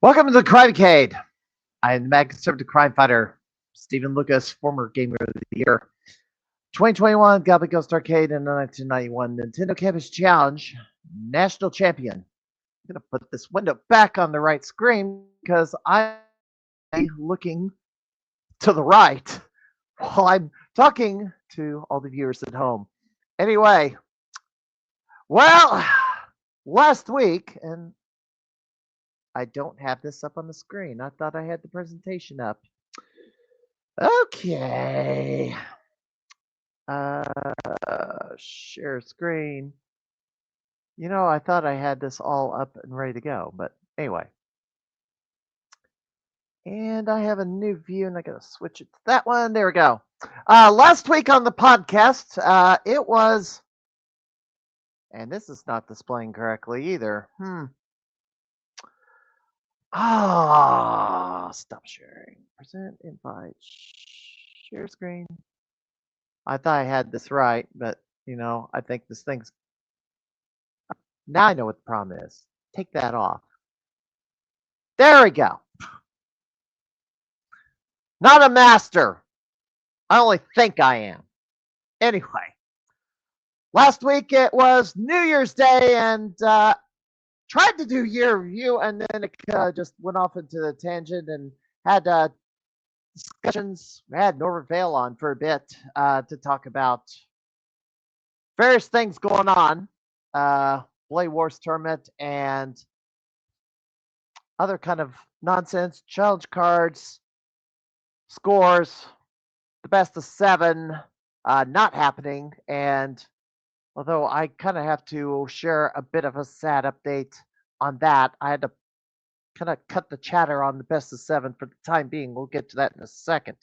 Welcome to the Crimeycade. I am the mad conservative crime fighter, Stephen Lucas, former Gamer of the Year, 2021 Goblin Ghost Arcade, and 1991 Nintendo Campus Challenge National Champion. I'm going to put this window back on the right screen because I'm looking to the right while I'm talking to all the viewers at home. Anyway, well, last week, and I don't have this up on the screen. I thought I had the presentation up. Okay. Share screen. I thought I had this all up and ready to go, but anyway. And I have a new view, and I gotta switch it to that one. There we go. Last week on the podcast, it was, and this is not displaying correctly either. Stop sharing. Present invite. Share screen. I thought I had this right, but I think this thing's. Now I know what the problem is. Take that off. There we go. Not a master. I only think I am. Anyway, last week it was New Year's Day and tried to do year review, and then it just went off into the tangent and had discussions. We had Norbert Vale on for a bit to talk about various things going on. Blade Wars tournament and other kind of nonsense, challenge cards, scores, the best of 7 not happening. And although I kind of have to share a bit of a sad update on that, I had to kind of cut the chatter on the best of 7 for the time being. We'll get to that in a second.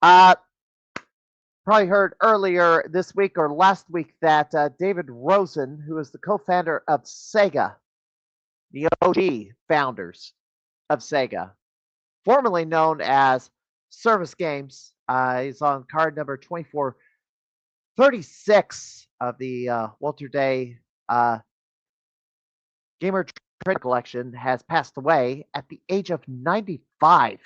Probably heard earlier this week or last week that David Rosen, who is the co-founder of Sega, the OG founders of Sega, formerly known as Service Games, he's on card number 2436 of the Walter Day Gamer Trade Collection, has passed away at the age of 95.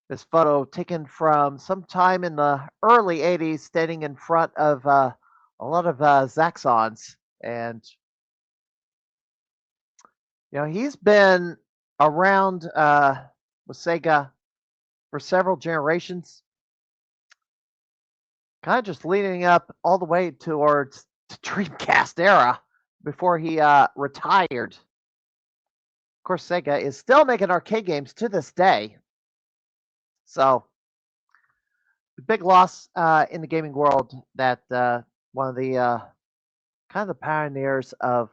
This photo taken from sometime in the early 80s, standing in front of a lot of Zaxxons. And, he's been around with Sega for several generations, kind of just leading up all the way towards the Dreamcast era before he retired. Of course, Sega is still making arcade games to this day. So, the big loss in the gaming world that one of the kind of the pioneers of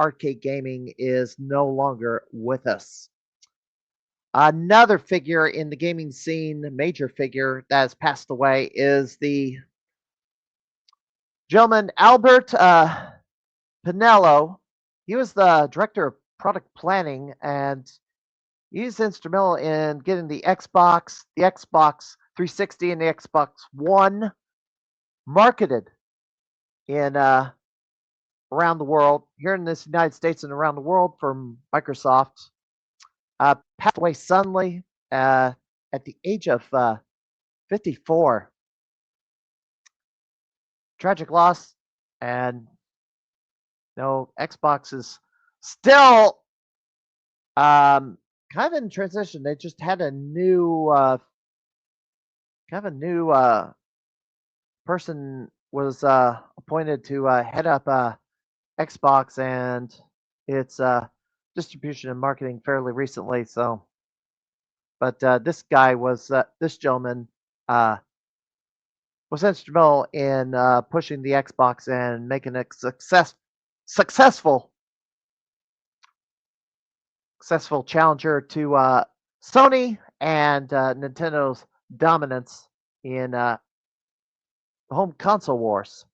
arcade gaming is no longer with us. Another figure in the gaming scene, a major figure that has passed away, is the gentleman Albert Pinello. He was the director of product planning, and he's instrumental in getting the Xbox 360, and the Xbox One marketed in around the world, here in this United States and around the world, from Microsoft. Passed away suddenly at the age of 54. Tragic loss, and Xbox is still kind of in transition. They just had a new person was appointed to head up Xbox and its distribution and marketing fairly recently. So, but this gentleman was instrumental in pushing the Xbox and making it successful challenger to Sony and Nintendo's dominance in the home console wars.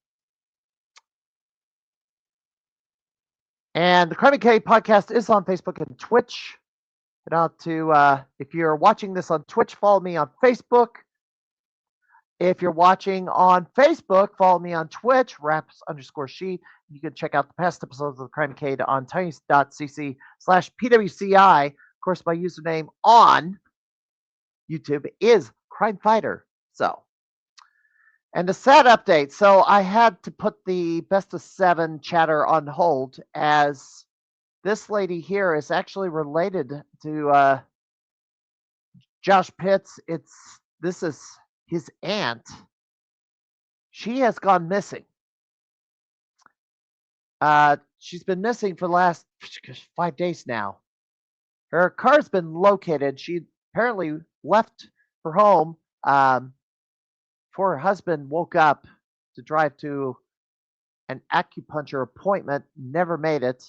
And the Crimeycade podcast is on Facebook and Twitch. Head out to, if you're watching this on Twitch, follow me on Facebook. If you're watching on Facebook, follow me on Twitch, raps_she. You can check out the past episodes of the Crimeycade on tiny.cc/PWCI. Of course, my username on YouTube is Crime Fighter. So, and the sad update. So I had to put the best of 7 chatter on hold, as this lady here is actually related to Josh Pitts. This is his aunt. She has gone missing. She's been missing for the last 5 days now. Her car's been located. She apparently left her home before her husband woke up to drive to an acupuncture appointment. Never made it.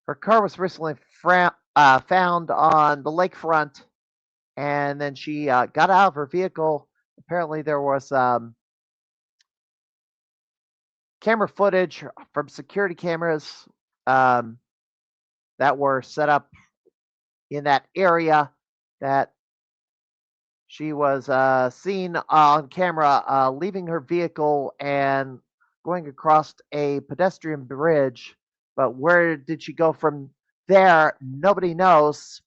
Her car was recently found on the lakefront, and then she got out of her vehicle. Apparently, there was camera footage from security cameras that were set up in that area that she was seen on camera leaving her vehicle and going across a pedestrian bridge. But where did she go from there? Nobody knows.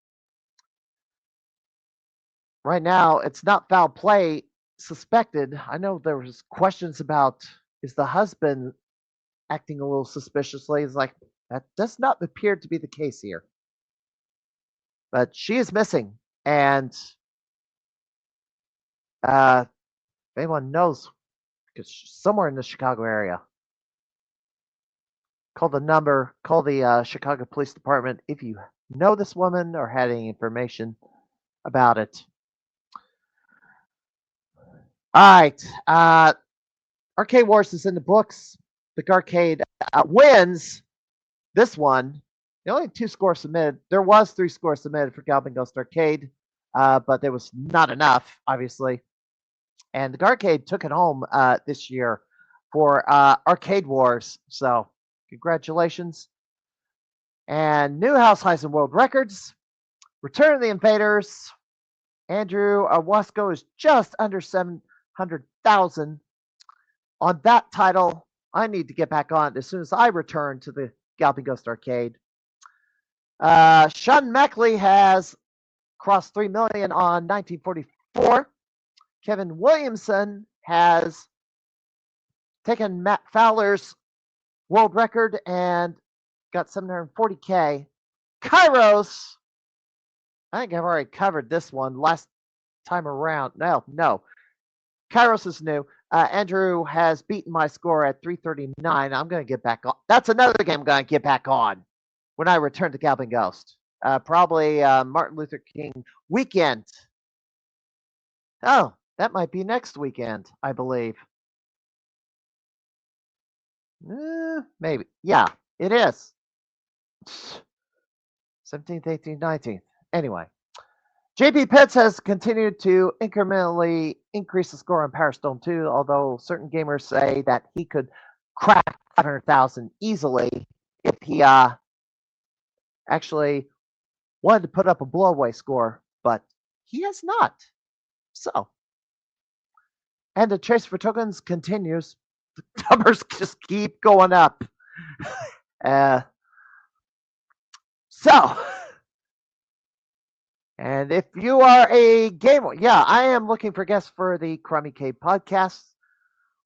Right now, it's not foul play suspected. I know there was questions about, is the husband acting a little suspiciously? It's like, that does not appear to be the case here. But she is missing, and if anyone knows, because she's somewhere in the Chicago area, call the Chicago Police Department if you know this woman or had any information about it. All right. Arcade Wars is in the books. The Arcade wins this one. The only 2 scores submitted. There was 3 scores submitted for Galvin Ghost Arcade, but there was not enough, obviously. And the Arcade took it home this year for Arcade Wars. So, congratulations. And Newhouse Heisen World Records. Return of the Invaders. Andrew Wasco is just under 700,000 on that title. I need to get back on it as soon as I return to the Galloping Ghost Arcade. Sean Mackley has crossed 3 million on 1944. Kevin Williamson has taken Matt Fowler's world record and got 740K. Kairos, I think I've already covered this one last time around. No. Kairos is new. Andrew has beaten my score at 339. I'm going to get back on. That's another game I'm going to get back on when I return to Galloping Ghost. Probably Martin Luther King weekend. Oh, that might be next weekend, I believe. Maybe. Yeah, it is. 17th, 18th, 19th. Anyway. JP Pitts has continued to incrementally increase the score on Power Stone 2, although certain gamers say that he could crack 500,000 easily if he actually wanted to put up a blowaway score, but he has not. So, and the chase for tokens continues. The numbers just keep going up. And if you are a gamer, I am looking for guests for the Crimeycade podcast.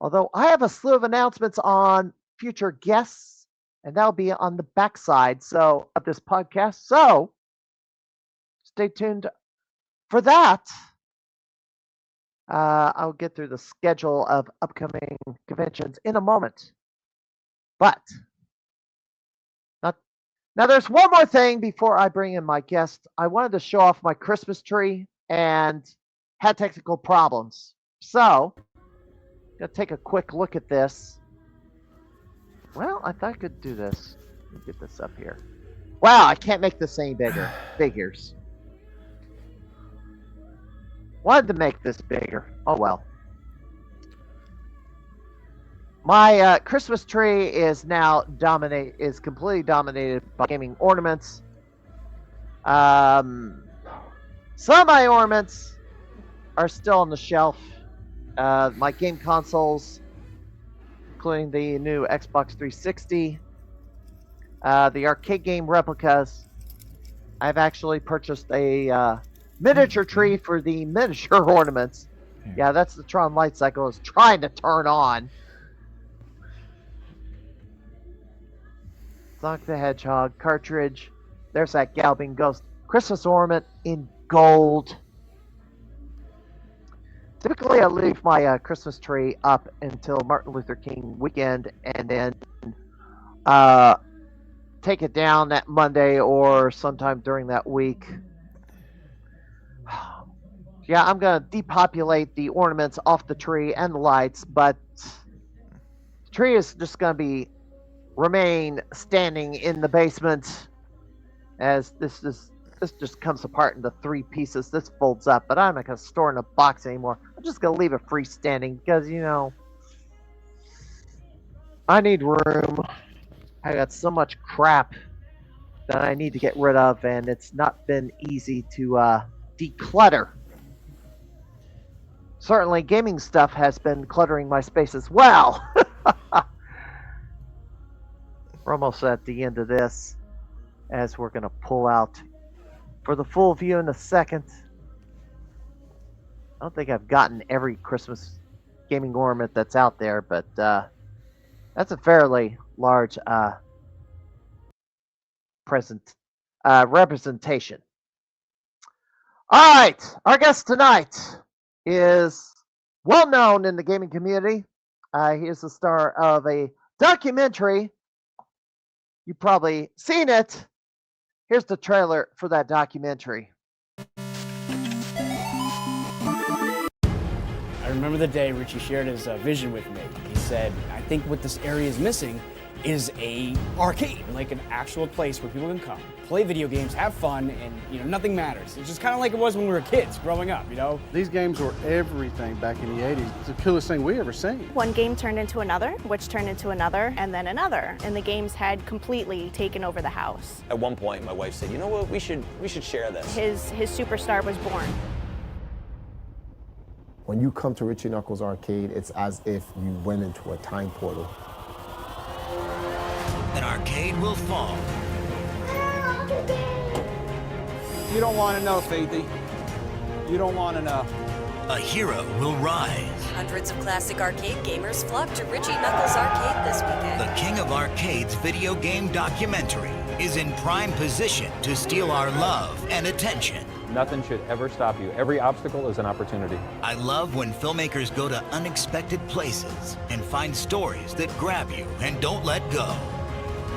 Although I have a slew of announcements on future guests, and that'll be on the backside of this podcast. So stay tuned for that. I'll get through the schedule of upcoming conventions in a moment. But now, there's one more thing before I bring in my guest. I wanted to show off my Christmas tree and had technical problems. So, going to take a quick look at this. Well, I thought I could do this. Let me get this up here. Wow, I can't make this any bigger. Figures. Wanted to make this bigger. Oh, well. My Christmas tree is now completely dominated by gaming ornaments. Some of my ornaments are still on the shelf. My game consoles, including the new Xbox 360, the arcade game replicas. I've actually purchased a miniature tree for the miniature ornaments. Yeah, that's the Tron light cycle is trying to turn on. Sonic the Hedgehog cartridge. There's that Galbing Ghost Christmas ornament in gold. Typically, I leave my Christmas tree up until Martin Luther King weekend and then take it down that Monday or sometime during that week. Yeah, I'm going to depopulate the ornaments off the tree and the lights, but the tree is just going to remain standing in the basement as this just comes apart into 3 pieces. This folds up, but I'm not going to store it in a box anymore. I'm just going to leave it freestanding because, I need room. I got so much crap that I need to get rid of, and it's not been easy to declutter. Certainly, gaming stuff has been cluttering my space as well. We're almost at the end of this, as we're going to pull out for the full view in a second. I don't think I've gotten every Christmas gaming ornament that's out there, but that's a fairly large representation. All right, our guest tonight is well known in the gaming community. He is the star of a documentary. You've probably seen it. Here's the trailer for that documentary. I remember the day Richie shared his vision with me. He said, I think what this area is missing is a arcade, like an actual place where people can come, play video games, have fun, and nothing matters. It's just kind of like it was when we were kids growing up, These games were everything back in the 80s. It's the coolest thing we ever seen. One game turned into another, which turned into another, and then another. And the games had completely taken over the house. At one point, my wife said, you know what, we should share this. His superstar was born. When you come to Richie Knuckles Arcade, it's as if you went into a time portal. An arcade will fall. You don't want to know, Faithy. You don't want to know. A hero will rise. Hundreds of classic arcade gamers flock to Richie Knuckles Arcade this weekend. The King of Arcades video game documentary is in prime position to steal our love and attention. Nothing should ever stop you. Every obstacle is an opportunity. I love when filmmakers go to unexpected places and find stories that grab you and don't let go.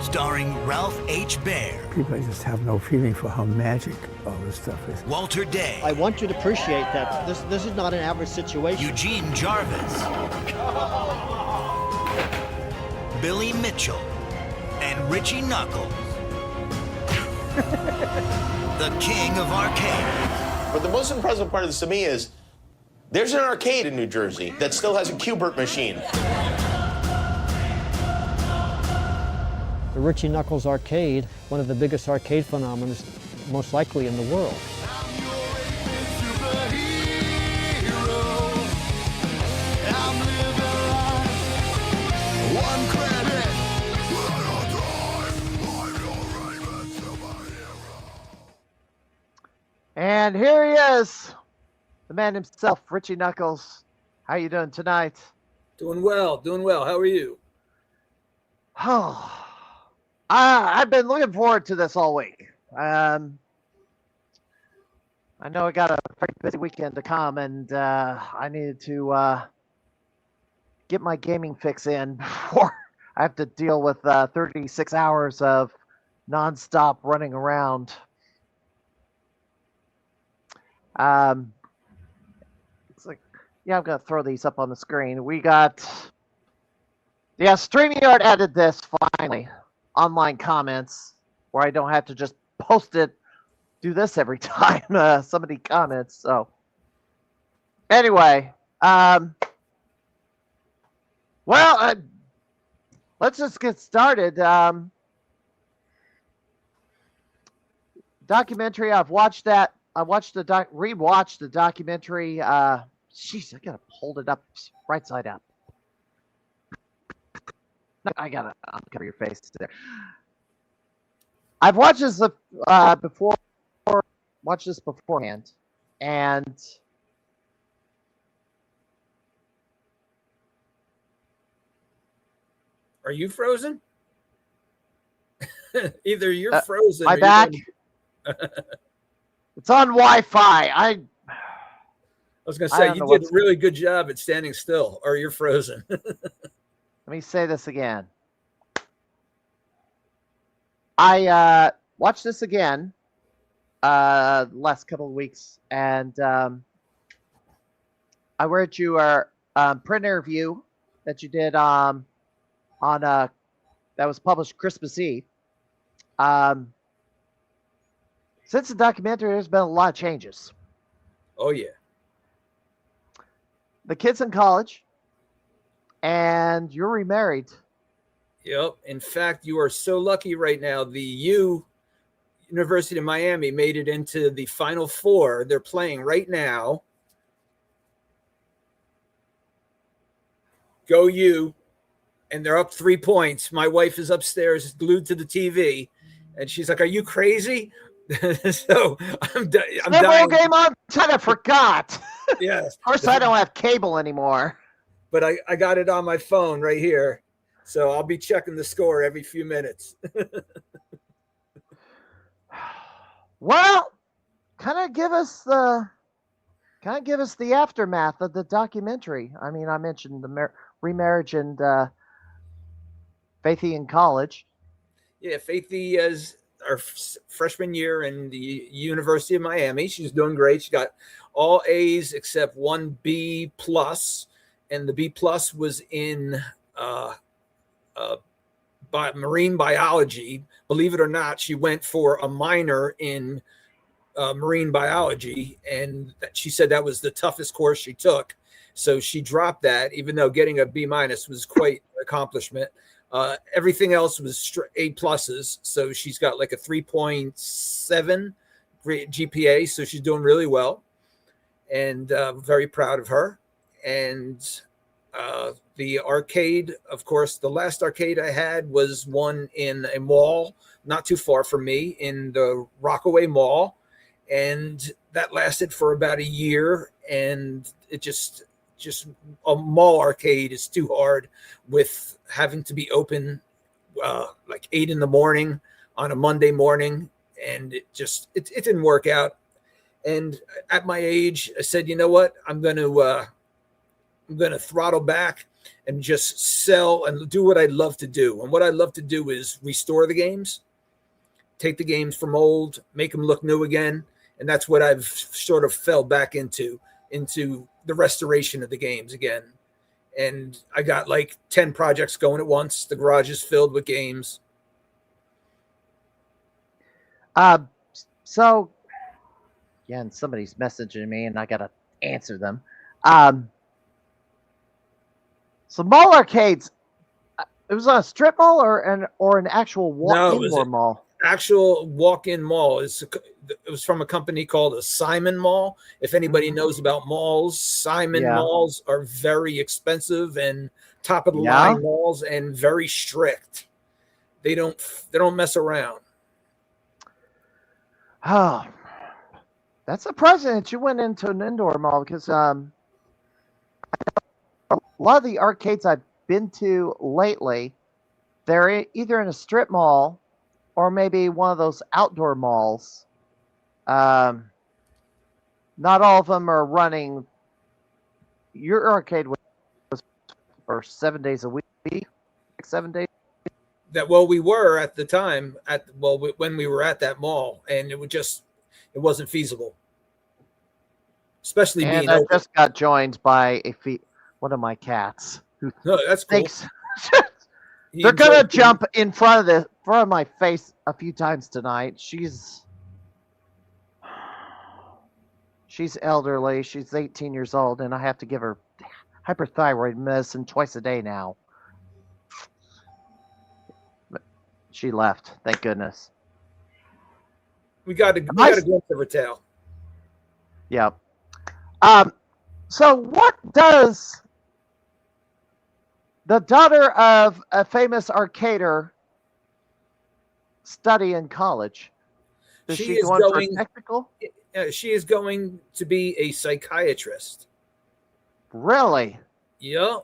Starring Ralph H. Baer. People just have no feeling for how magic all this stuff is. Walter Day. I want you to appreciate that this is not an average situation. Eugene Jarvis. Billy Mitchell. And Richie Knuckles. The King of Arcade. But the most impressive part of this to me is there's an arcade in New Jersey that still has a Q*bert machine. The Richie Knuckles Arcade, one of the biggest arcade phenomena, most likely in the world. And here he is, the man himself, Richie Knuckles. How you doing tonight? Doing well, doing well. How are you? Oh, I've been looking forward to this all week. I know I got a pretty busy weekend to come, and I needed to get my gaming fix in before I have to deal with 36 hours of nonstop running around. It's like, yeah, I'm gonna throw these up on the screen. We got, yeah, StreamYard added this finally. Online comments where I don't have to just post it, do this every time somebody comments. So anyway, well, let's just get started. Documentary. I've watched that. I watched rewatched the documentary jeez, I gotta hold it up right side up. I gotta cover your face there. I've watched this before. Watched this beforehand, and Are you frozen? Either you're frozen. my or back. You're It's on Wi-Fi. I was going to say, you did a really good job at standing still, or you're frozen. Let me say this again. I watched this again last couple of weeks, and I read your print interview that you did on that was published Christmas Eve. Since the documentary, there's been a lot of changes. Oh, yeah. The kid's in college, and you're remarried. Yep. In fact, you are so lucky right now. The University of Miami made it into the Final Four. They're playing right now. Go U. And they're up 3 points. My wife is upstairs, glued to the TV, and she's like, "Are you crazy?" So I'm dying. Game on. I forgot. Yes. Of course, I don't have cable anymore. But I got it on my phone right here, so I'll be checking the score every few minutes. Well, kind of give us the aftermath of the documentary. I mean, I mentioned the remarriage and Faithy in college. Yeah, Faithy is our freshman year in the University of Miami. She's doing great. She got all A's except one B plus, and the B plus was in marine biology. Believe it or not, she went for a minor in marine biology, and she said that was the toughest course she took. So she dropped that, even though getting a B minus was quite an accomplishment. Everything else was A pluses. So she's got like a 3.7 GPA. So she's doing really well, and very proud of her. And the arcade, of course, the last arcade I had was one in a mall not too far from me in the Rockaway Mall. And that lasted for about a year. And it just a mall arcade is too hard with having to be open like 8 a.m. on a Monday morning. And it didn't work out. And at my age, I said, you know what? I'm going to throttle back and just sell and do what I love to do. And what I love to do is restore the games, take the games from old, make them look new again. And that's what I've sort of fell back into the restoration of the games again. And I got like 10 projects going at once. The garage is filled with games. So, yeah, and somebody's messaging me, and I gotta answer them. So mall arcades, it was on a strip mall or an actual walk-in mall? Actual walk-in mall. It was from a company called a Simon Mall. If anybody knows about malls, Simon malls are very expensive and top of the line malls, and very strict. They don't mess around. Oh, that's surprising that you went into an indoor mall, because a lot of the arcades I've been to lately, they're either in a strip mall or maybe one of those outdoor malls. Not all of them are running. Your arcade was for 7 days a week, 7 days. We were at the time when we were at that mall, and it wasn't feasible. Especially and being I open. just got joined by one of my cats. Who that's cool. They're gonna jump in front of my face a few times tonight. She's elderly. She's 18 years old, and I have to give her hyperthyroid medicine twice a day now. But she left, thank goodness. We got to go into her tail. Yeah. So, what does the daughter of a famous arcader study in college? Is she is going for going. technical? She is going to be a psychiatrist. Really? Yeah.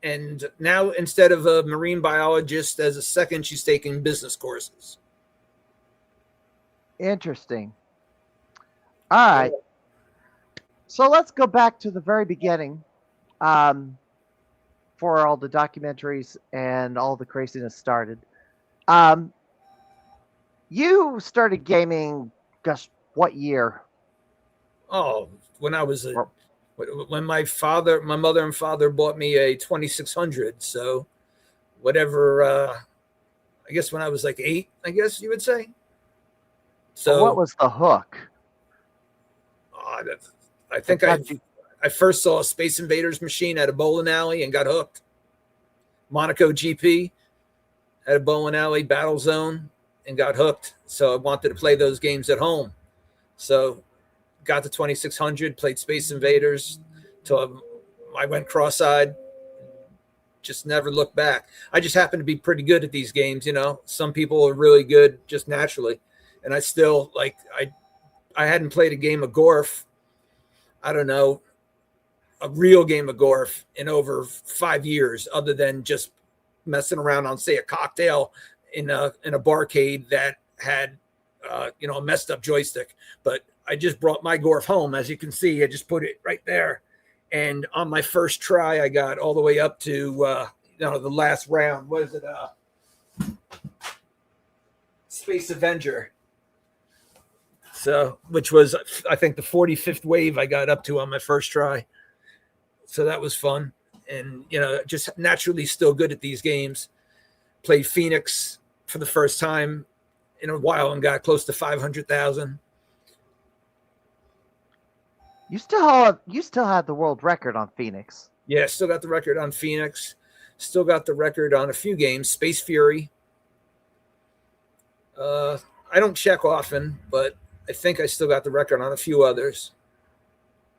And now instead of a marine biologist as a second, she's taking business courses. Interesting. All right. So let's go back to the very beginning for all the documentaries and all the craziness started. You started gaming, gosh, what year? Oh, when I was when my mother and father bought me a 2600. So whatever, I guess when I was like 8, I guess you would say. So what was the hook? I think I first saw a Space Invaders machine at a bowling alley and got hooked. Monaco GP at a bowling alley, Battle Zone, and got hooked. So I wanted to play those games at home. So got the 2600, played Space Invaders till I went cross-eyed. Just never looked back. I just happened to be pretty good at these games. You know, some people are really good just naturally, and I still I hadn't played a game of Gorf. I don't know, a real game of Gorf in over 5 years, other than just messing around on, say, a cocktail in a barcade that had a messed up joystick. But I just brought my Gorf home. As you can see, I just put it right there. And on my first try, I got all the way up to the last round. What is it? Space Avenger. So, which was, I think, the 45th wave I got up to on my first try. So that was fun. And, just naturally still good at these games. Played Phoenix for the first time in a while and got close to 500,000. You still have the world record on Phoenix. Yeah, still got the record on Phoenix. Still got the record on a few games. Space Fury. I don't check often, but I think I still got the record on a few others.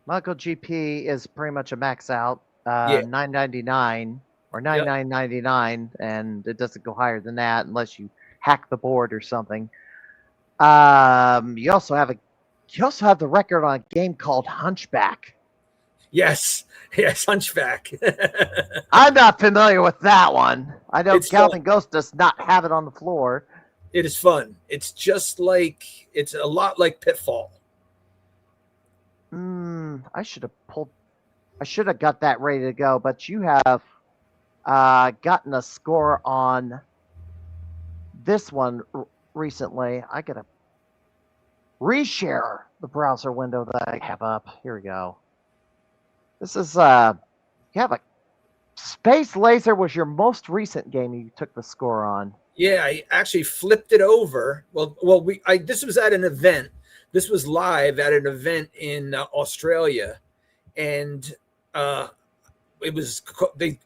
Monaco GP is pretty much a max out. Yeah. $9.99 or $99.99, and it doesn't go higher than that unless you hack the board or something. You also have the record on a game called Hunchback. Yes, Hunchback. I'm not familiar with that one. I know Calvin Ghost does not have it on the floor. It is fun. It's it's a lot like Pitfall. I should have got that ready to go, but you have gotten a score on this one recently. I gotta reshare the browser window that I have up. Here we go. This is you have a Space Laser was your most recent game you took the score on. Yeah, I actually flipped it over. Well, this was at an event. This was live at an event in Australia, and they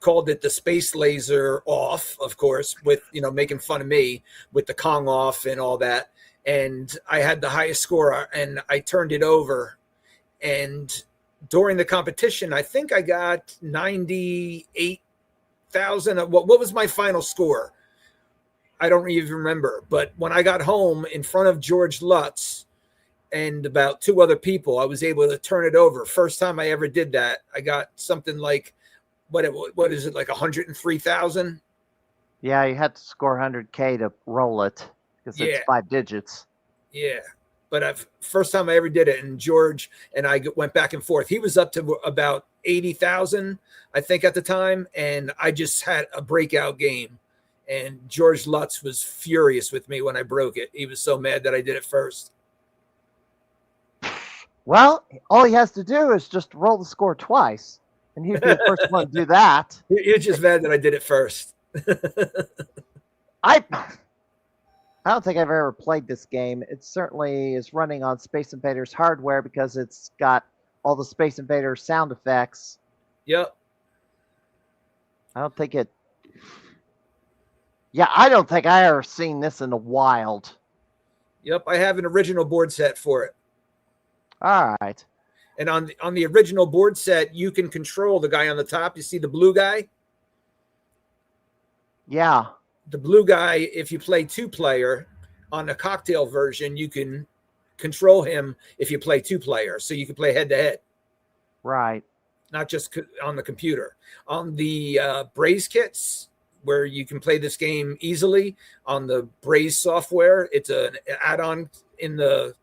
called it the Space Laser off, of course, with making fun of me with the Kong off and all that. And I had the highest score, and I turned it over. And during the competition, I think I got 98,000. What was my final score? I don't even remember. But when I got home in front of George Lutz and about 2 other people, I was able to turn it over. First time I ever did that. I got something like, what is it, like 103,000? Yeah, you had to score 100K to roll it because it's 5 digits. Yeah. But first time I ever did it, and George and I went back and forth. He was up to about 80,000, I think, at the time, and I just had a breakout game. And George Lutz was furious with me when I broke it. He was so mad that I did it first. Well, all he has to do is just roll the score twice, and he'd be the first one to do that. He was just mad that I did it first. I don't think I've ever played this game. It certainly is running on Space Invaders hardware because it's got all the Space Invaders sound effects. Yep. I don't think I ever seen this in the wild. Yep, I have an original board set for it. All right. And on the original board set, you can control the guy on the top. You see the blue guy? Yeah. The blue guy, if you play 2-player on the cocktail version, you can control him if you play 2-player. So you can play head-to-head. Right. Not just on the computer. On the Braze kits, where you can play this game easily on the Braze software, it's an add-on in the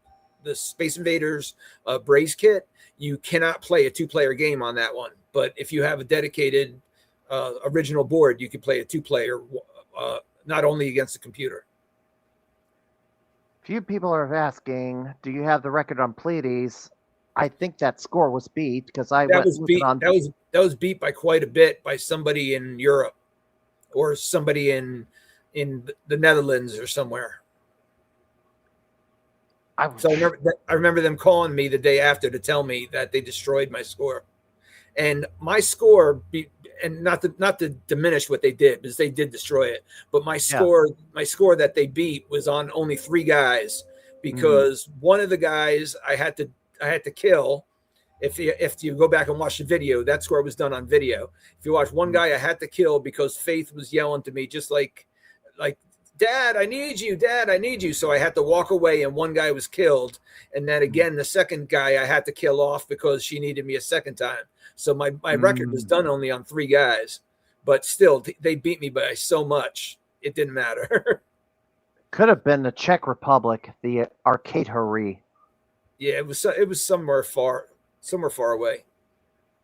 Space Invaders Braze kit. You cannot play a 2-player game on that one. But if you have a dedicated original board, you can play a 2-player, not only against the computer. Few people are asking, do you have the record on Pleiades? I think that score was beat because That was beat by quite a bit by somebody in Europe or somebody in the Netherlands or somewhere. I remember them calling me the day after to tell me that they destroyed my score, and my score and not to diminish what they did, because they did destroy it, but my score that they beat was on only 3 guys, because one of the guys I had to kill. If you go back and watch the video, that score was done on video. If you watch one guy I had to kill because Faith was yelling to me just like, Dad, I need you, Dad, I need you. So I had to walk away, and one guy was killed. And then again, the second guy I had to kill off because she needed me a second time. So my record was done only on 3 guys, but still they beat me by so much. It didn't matter. Could have been the Czech Republic, the arcade hurry. Yeah, it was somewhere far away.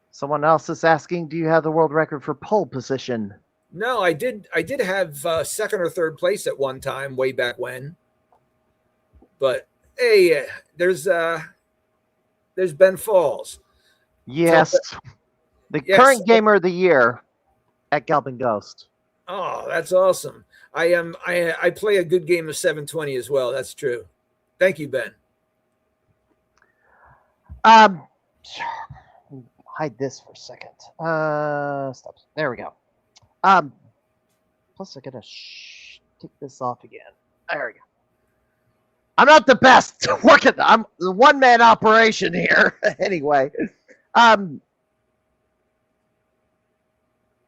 Someone else is asking, do you have the world record for pole position? No, I did have second or third place at one time, way back when. But hey, there's Ben Falls. Yes, so, the current gamer of the year at Galvin Ghost. Oh, that's awesome. I play a good game of 720 as well. That's true. Thank you, Ben. Hide this for a second. Stop. There we go. Plus I gotta take this off again. There we go. I'm not the best working. I'm the one-man operation here. Anyway,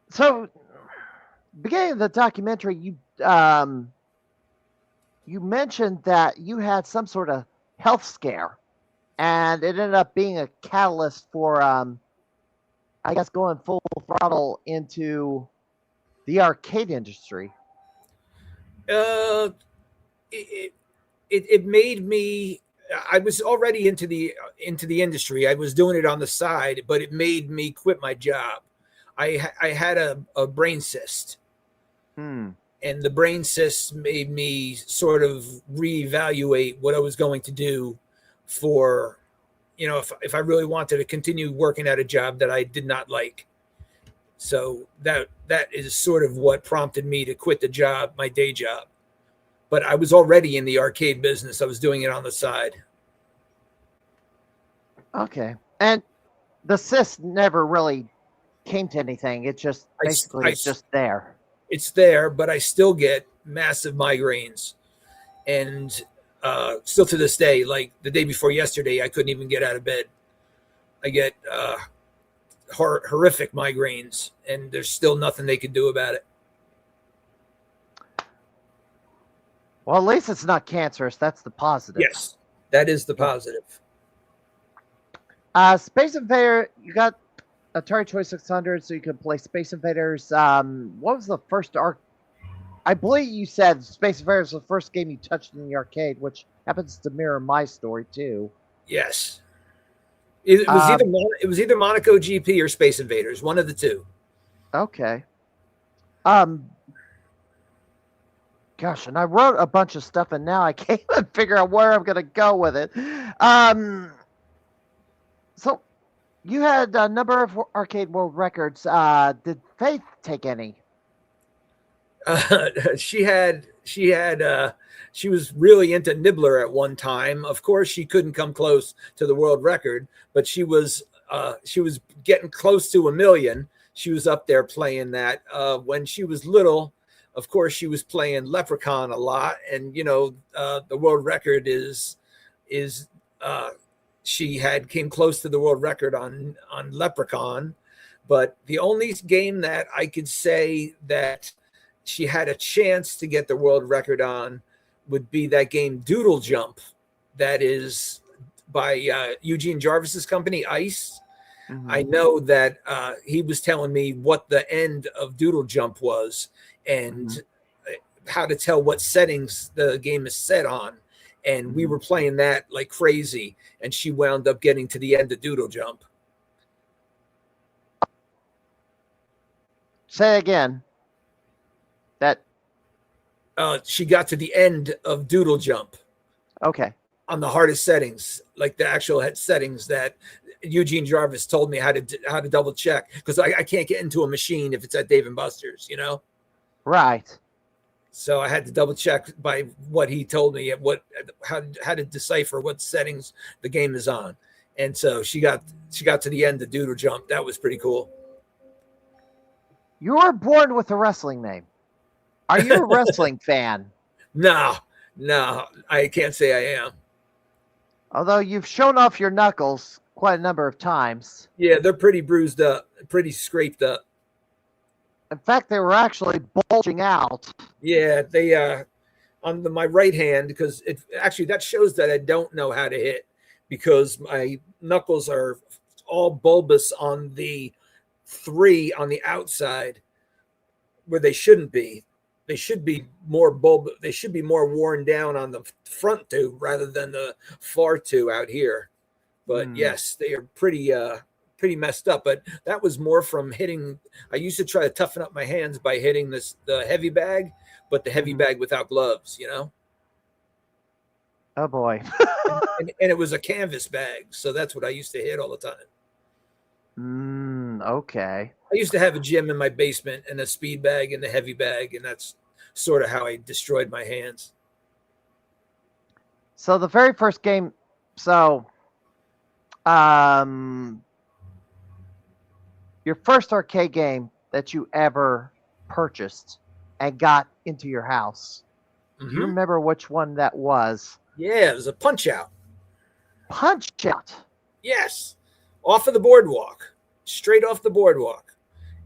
so beginning of the documentary, you mentioned that you had some sort of health scare, and it ended up being a catalyst for, I guess, going full throttle into the arcade industry. It made me. I was already into the industry. I was doing it on the side, but it made me quit my job. I had a brain cyst, and the brain cyst made me sort of reevaluate what I was going to do for, if I really wanted to continue working at a job that I did not like. So that is sort of what prompted me to quit the job, my day job. But I was already in the arcade business. I was doing it on the side. Okay. And the cyst never really came to anything. It just basically it's just there. It's there, but I still get massive migraines. And still to this day, like the day before yesterday, I couldn't even get out of bed. I get horrific migraines, and there's still nothing they can do about it. Well, at least it's not cancerous. That's the positive. Yes, that is the positive. Space Invader, you got Atari 2600, so you could play Space Invaders. What was the first I believe you said Space Invaders was the first game you touched in the arcade, which happens to mirror my story too. Yes. It was either Monaco GP or Space Invaders, one of the two. Okay. Gosh, and I wrote a bunch of stuff, and now I can't even figure out where I'm going to go with it. So you had a number of arcade world records. Did Faith take any? She was really into Nibbler at one time. Of course, she couldn't come close to the world record, but she was getting close to 1 million. She was up there playing that. When she was little, of course, she was playing Leprechaun a lot, and the world record is she came close to the world record on Leprechaun, but the only game that I could say that she had a chance to get the world record on would be that game Doodle Jump, that is by Eugene Jarvis's company, Ice. Mm-hmm. I know that he was telling me what the end of Doodle Jump was and how to tell what settings the game is set on. And we were playing that like crazy, and she wound up getting to the end of Doodle Jump. Say again. That she got to the end of Doodle Jump. Okay. On the hardest settings, like the actual settings that Eugene Jarvis told me how to double check, because I can't get into a machine if it's at Dave and Buster's, you know? Right. So I had to double check by what he told me how to decipher what settings the game is on. And so she got to the end of Doodle Jump. That was pretty cool. You were born with a wrestling name. Are you a wrestling fan? No, I can't say I am. Although you've shown off your knuckles quite a number of times. Yeah, they're pretty bruised up, pretty scraped up. In fact, they were actually bulging out. Yeah, they on my right hand, because it actually that shows that I don't know how to hit, because my knuckles are all bulbous on the 3 on the outside where they shouldn't be. They should be more they should be more worn down on the front 2 rather than the far 2 out here. But yes, they are pretty messed up. But that was more from hitting. I used to try to toughen up my hands by hitting the heavy bag, but the heavy bag without gloves, you know. Oh boy. and it was a canvas bag, so that's what I used to hit all the time. Okay. I used to have a gym in my basement and a speed bag and a heavy bag, and that's sort of how I destroyed my hands. So the very first game, your first arcade game that you ever purchased and got into your house. Do you remember which one that was? Yeah, it was a Punch-Out. Punch-Out? Yes. Off of the boardwalk. Straight off the boardwalk.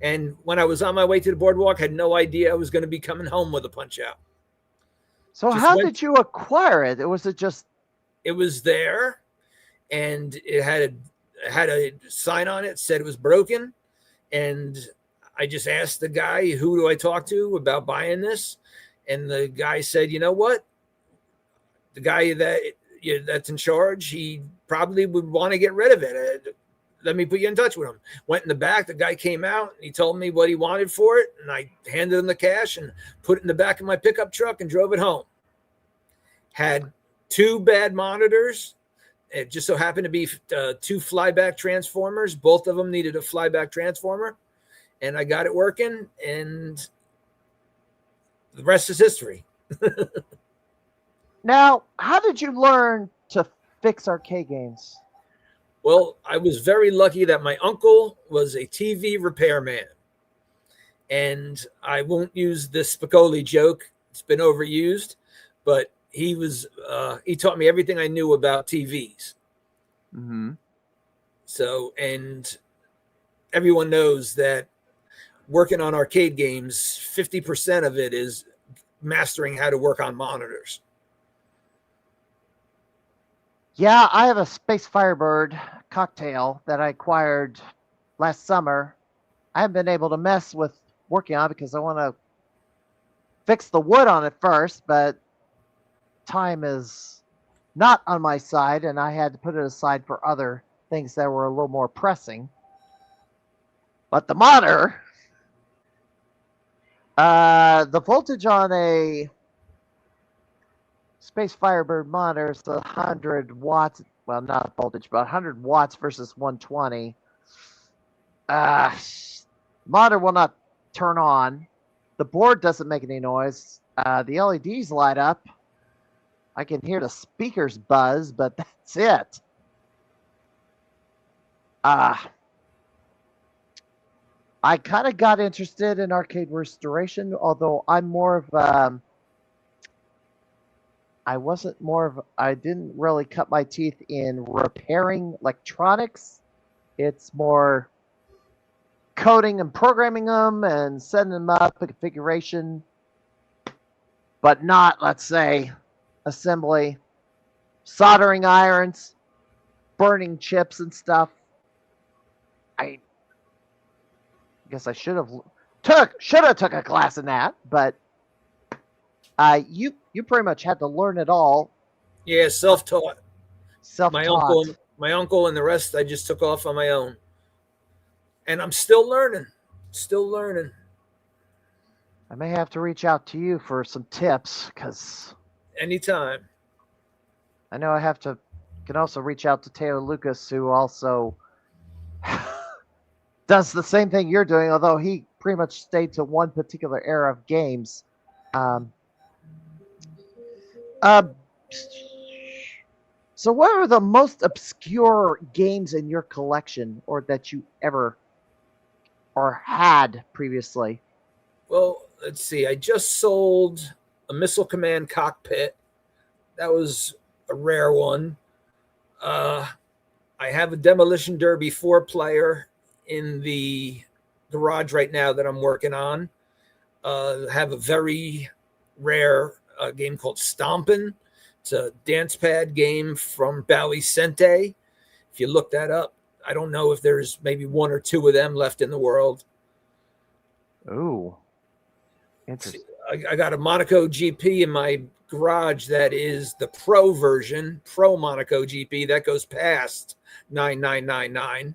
And when I was on my way to the boardwalk, I had no idea I was going to be coming home with a Punch-Out. So how did you acquire it? It was there, and it had a sign on it, said it was broken. And I just asked the guy, who do I talk to about buying this? And the guy said, you know what? The guy that's in charge, he probably would want to get rid of it. Let me put you in touch with him. Went in the back. The guy came out. And he told me what he wanted for it. And I handed him the cash and put it in the back of my pickup truck and drove it home. Had 2 bad monitors. It just so happened to be 2 flyback transformers. Both of them needed a flyback transformer. And I got it working. And the rest is history. Now, how did you learn to fix arcade games? Well, I was very lucky that my uncle was a TV repairman. And I won't use this Spicoli joke. It's been overused. But he taught me everything I knew about TVs. So, and everyone knows that working on arcade games, 50% of it is mastering how to work on monitors. Yeah, I have a Space Firebird cocktail that I acquired last summer. I haven't been able to mess with working on it because I want to fix the wood on it first, but time is not on my side, and I had to put it aside for other things that were a little more pressing. But the monitor, the voltage on a Space Firebird monitor is 100 watts. Well, not voltage, but 100 watts versus 120. Monitor will not turn on. The board doesn't make any noise. The LEDs light up. I can hear the speakers buzz, but that's it. I kind of got interested in arcade restoration, although I'm more of I didn't really cut my teeth in repairing electronics. It's more coding and programming them and setting them up, the configuration, but not, let's say, assembly, soldering irons, burning chips and stuff. I guess I should have took a class in that, but you pretty much had to learn it all. Yeah, self-taught. Self-taught. My uncle and the rest I just took off on my own. And I'm still learning. Still learning. I may have to reach out to you for some tips because anytime. I know can also reach out to Taylor Lucas, who also does the same thing you're doing, although he pretty much stayed to one particular era of games. So what are the most obscure games in your collection or that you ever or had previously? Well, let's see. I just sold a Missile Command cockpit. That was a rare one. I have a Demolition Derby 4-player in the garage right now that I'm working on. I have a very rare game called Stompin'. It's a dance pad game from Balicente. If you look that up, I don't know if there's maybe one or two of them left in the world. Ooh. Interesting. I got a Monaco GP in my garage that is the pro version, pro Monaco GP, that goes past 9999.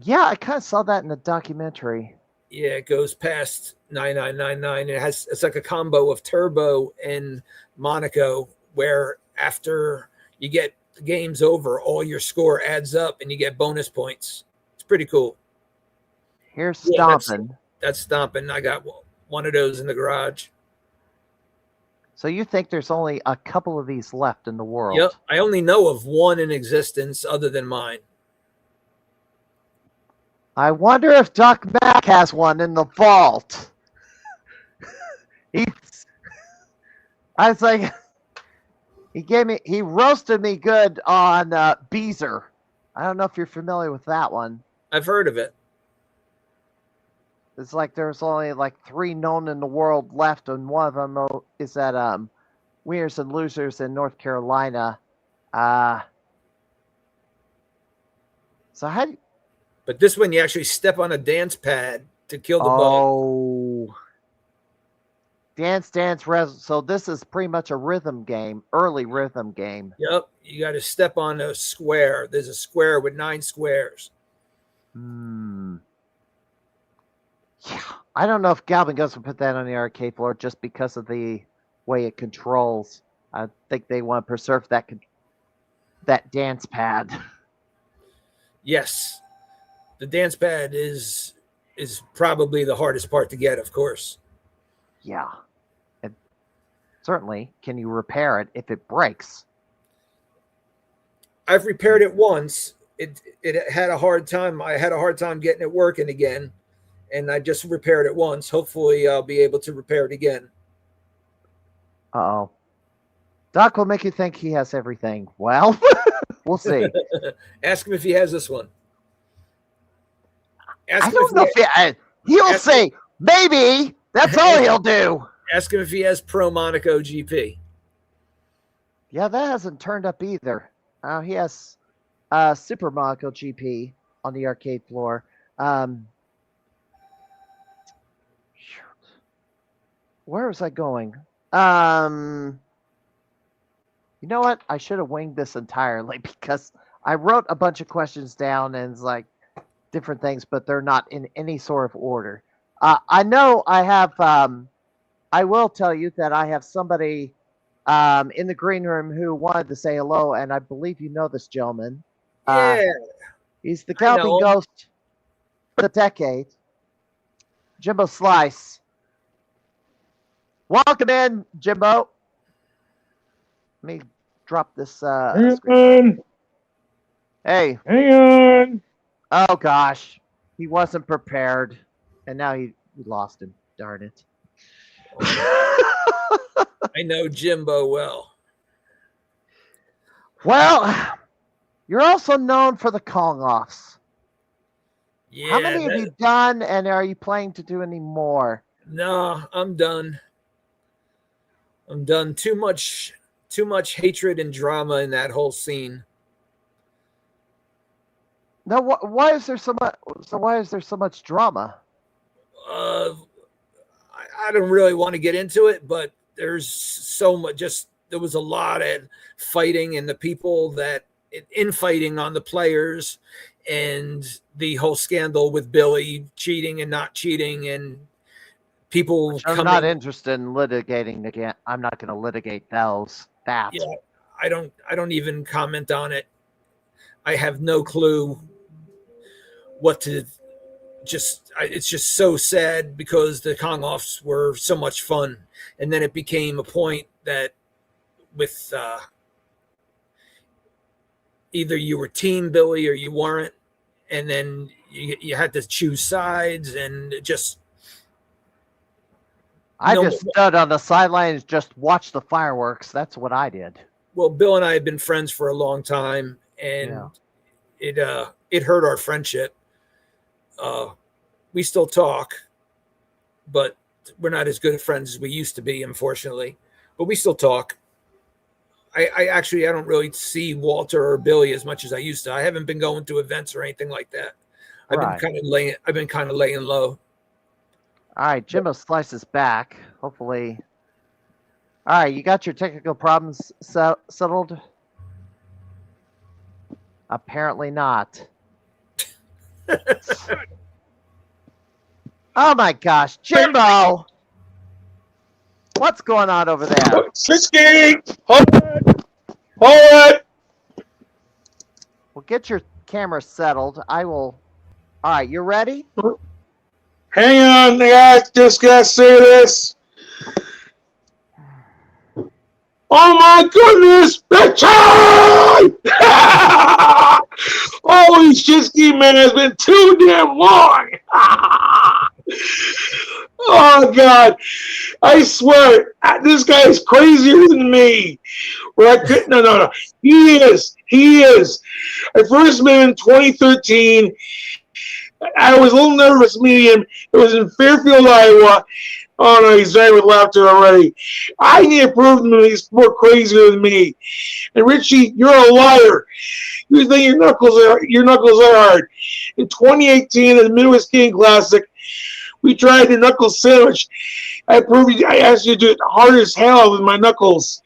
Yeah, I kind of saw that in the documentary. Yeah, it goes past 9999. It's like a combo of turbo and Monaco, where after you get the game's over, all your score adds up and you get bonus points. It's pretty cool. Here's Stompin'. That's Stompin'. I got one of those in the garage. So you think there's only a couple of these left in the world? Yep. I only know of one in existence other than mine. I wonder if Doc Mack has one in the vault. I was like, he roasted me good on Beezer. I don't know if you're familiar with that one. I've heard of it. It's like there's only like 3 known in the world left, and one of them is at Winners and Losers in North Carolina. So how do you... But this one, you actually step on a dance pad to kill the bug. Dance. So this is pretty much a rhythm game, early rhythm game. Yep. You got to step on a square. There's a square with 9 squares. Yeah. I don't know if Galvin Gus would put that on the arcade floor just because of the way it controls. I think they want to preserve that dance pad. Yes. The dance pad is probably the hardest part to get, of course. Yeah. And certainly, can you repair it if it breaks? I've repaired it once. It had a hard time. I had a hard time getting it working again, and I just repaired it once. Hopefully, I'll be able to repair it again. Uh-oh. Doc will make you think he has everything. Well, we'll see. Ask him if he has this one. I don't know if he'll say, maybe. That's all he'll do. Ask him if he has Pro Monaco GP. Yeah, that hasn't turned up either. He has Super Monaco GP on the arcade floor. Where was I going? You know what? I should have winged this entirely because I wrote a bunch of questions down and it's like different things, but they're not in any sort of order. I know I have, I will tell you that I have somebody in the green room who wanted to say hello, and I believe you know this gentleman. Yeah. He's the Galloping Ghost for the decade. Jimbo Slice. Welcome in, Jimbo. Let me drop this screen. Hey. Hang on. Oh, gosh. He wasn't prepared. And now he lost him. Darn it. I know Jimbo well. Well, you're also known for the Kong-offs. Yeah. How many have you done, and are you planning to do any more? No, I'm done. I'm done. Too much hatred and drama in that whole scene. Now, why is there so much? So why is there so much drama? I don't really want to get into it, but there's so much. There was a lot of fighting, and the people that infighting on the players, and the whole scandal with Billy cheating and not cheating, and people. I'm not interested in litigating again. I'm not going to litigate that. Yeah, I don't even comment on it. I have no clue what to. It's just so sad because the Kong-offs were so much fun, and then it became a point that with either you were Team Billy or you weren't, and then you had to choose sides, and I just stood on the sidelines, just watched the fireworks. That's what I did. Well, Bill and I had been friends for a long time, and it hurt our friendship. We still talk, but we're not as good of friends as we used to be, unfortunately. But we still talk. I don't really see Walter or Billy as much as I used to. I haven't been going to events or anything like that. I've been kind of laying low. All right, Jimbo Slice back. Hopefully. All right, you got your technical problems settled? Apparently not. Oh my gosh, Jimbo! What's going on over there? Risky! Hold it! Well, get your camera settled. I will. All right, you ready? Hang on, guys. Just gotta say this. Oh my goodness, Richie! Holy Shisky, man, has been too damn long. Oh God, I swear, this guy is crazier than me. Where I couldn't, no. He is. I first met him in 2013. I was a little nervous meeting him. It was in Fairfield, Iowa. Oh no, he's dying with laughter already. I need to prove to him he's more crazier than me. And Richie, you're a liar. You think your knuckles are hard. In 2018 at the Midwest Game Classic, we tried the knuckle sandwich. I asked you to do it hard as hell with my knuckles.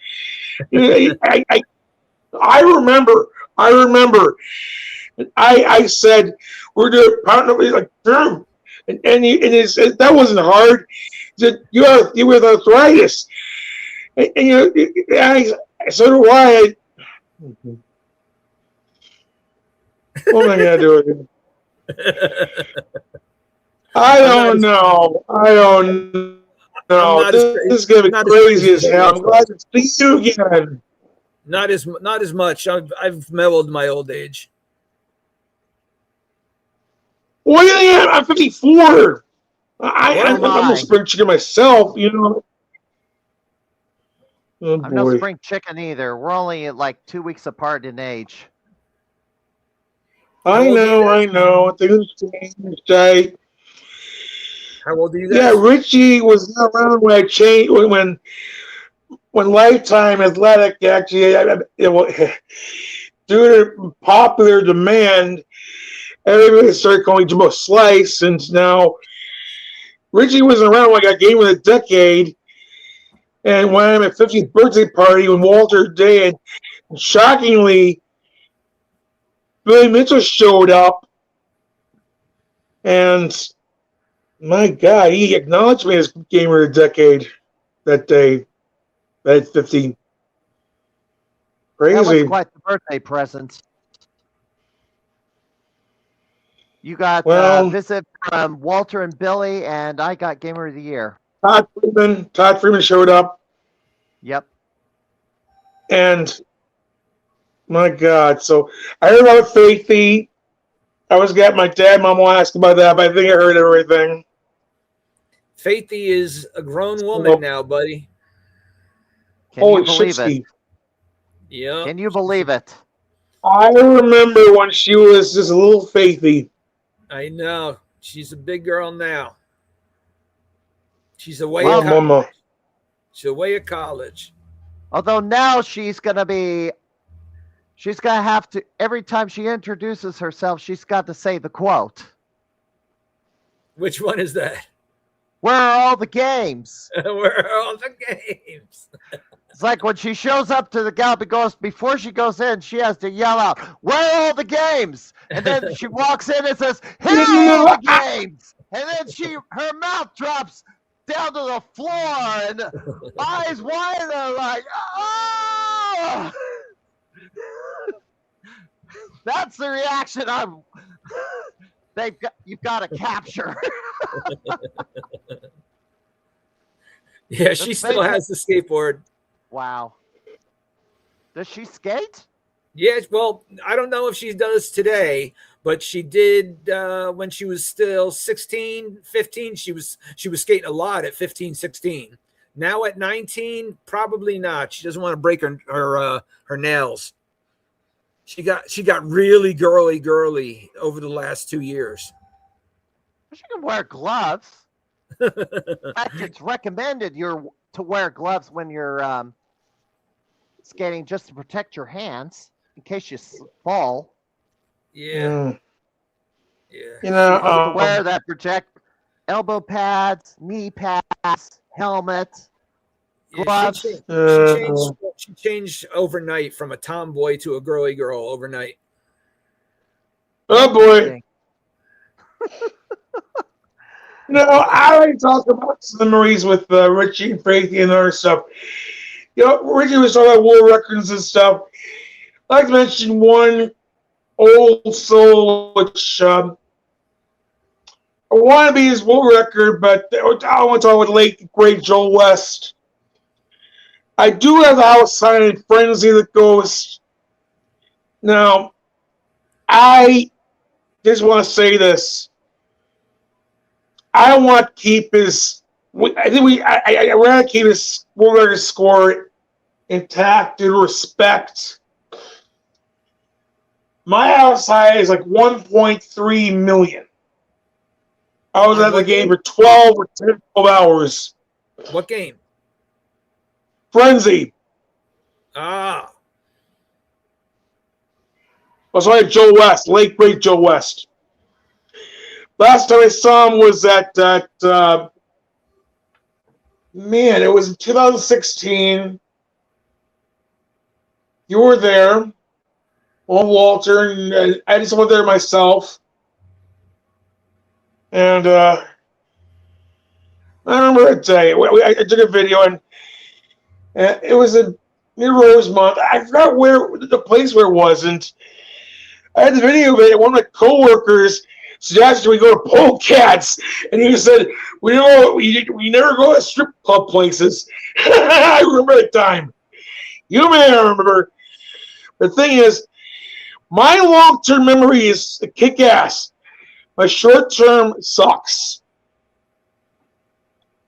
I remember. I said we're doing partner like and that wasn't hard. He said you have arthritis, and so do I. What am I gonna do again? I don't know. This is gonna be crazy as hell. I'm glad to see you again. Not as much. I've mellowed my old age. Well, yeah, I'm 54. I'm a spring chicken myself, you know. Oh, I'm no spring chicken either. We're only like 2 weeks apart in age. I know. Things change. How old are you guys? Yeah, Richie was not around when I changed when Lifetime Athletic actually, due to popular demand, everybody started calling Jimbo Slice, since now Richie wasn't around when I got Game of the Decade, and when I'm at 50th birthday party when Walter Day, and shockingly, Billy Mitchell showed up, and my God, he acknowledged me as Game of the Decade that day. At 50. Crazy. That was quite the birthday present. You got a visit from Walter and Billy, and I got Gamer of the Year. Todd Freeman showed up. Yep. And my God, so I heard about Faithy. I was getting my dad, mom will ask about that, but I think I heard everything. Faithy is a grown woman now, buddy. Can Holy you believe shit, it? Steve. Yeah. Can you believe it? I remember when she was just a little faithy. I know. She's a big girl now. She's away Well, at mama. college. She's away at college. Although now she's going to have to, every time she introduces herself, she's got to say the quote. Which one is that? Where are all the games? Where are all the games? It's like when she shows up to the Galloping Ghost, before she goes in, she has to yell out, "Where are all the games?" And then she walks in and says, "Here are all the games!" And then her mouth drops down to the floor and eyes wide and like, "Oh!" That's the reaction you've got to capture. Yeah, she still has the skateboard. Wow. Does she skate? Yeah, well, I don't know if she does today, but she did when she was still 16, 15. She was skating a lot at 15, 16. Now at 19, probably not. She doesn't want to break her nails. She got really girly over the last 2 years. She can wear gloves. In fact, it's recommended to wear gloves when you're skating, just to protect your hands in case you fall. Yeah. Yeah. You know, wear that protect elbow pads, knee pads, helmet, gloves. She changed overnight from a tomboy to a girly girl overnight. Oh boy. No, I already talked about some memories with Richie and Faithy and other stuff. You know, Richie was talking about world records and stuff. I'd like to mention one old soul, which I want to be his world record, but I want to talk with late, great Joel West. I do have the house sign in Frenzy of the Ghost. Now, I just want to say this. I want to keep his. I want to keep his world record score intact and respect. My house high is like 1.3 million. I was at the game for 12 or 10, 12 hours. What game? Frenzy. Ah. Oh, sorry, Joe West, late great Joe West. Last time I saw him was at man, it was in 2016. You were there. Well, Walter, and I just went there myself. And I remember that day. I took a video, and it was near Rosemont. I forgot where the place where it was, and I had the video of it. One of my coworkers suggested we go to Polecats, and he said, we never go to strip club places. I remember that time. You may not remember. The thing is, my long-term memory is kick-ass. My short-term sucks.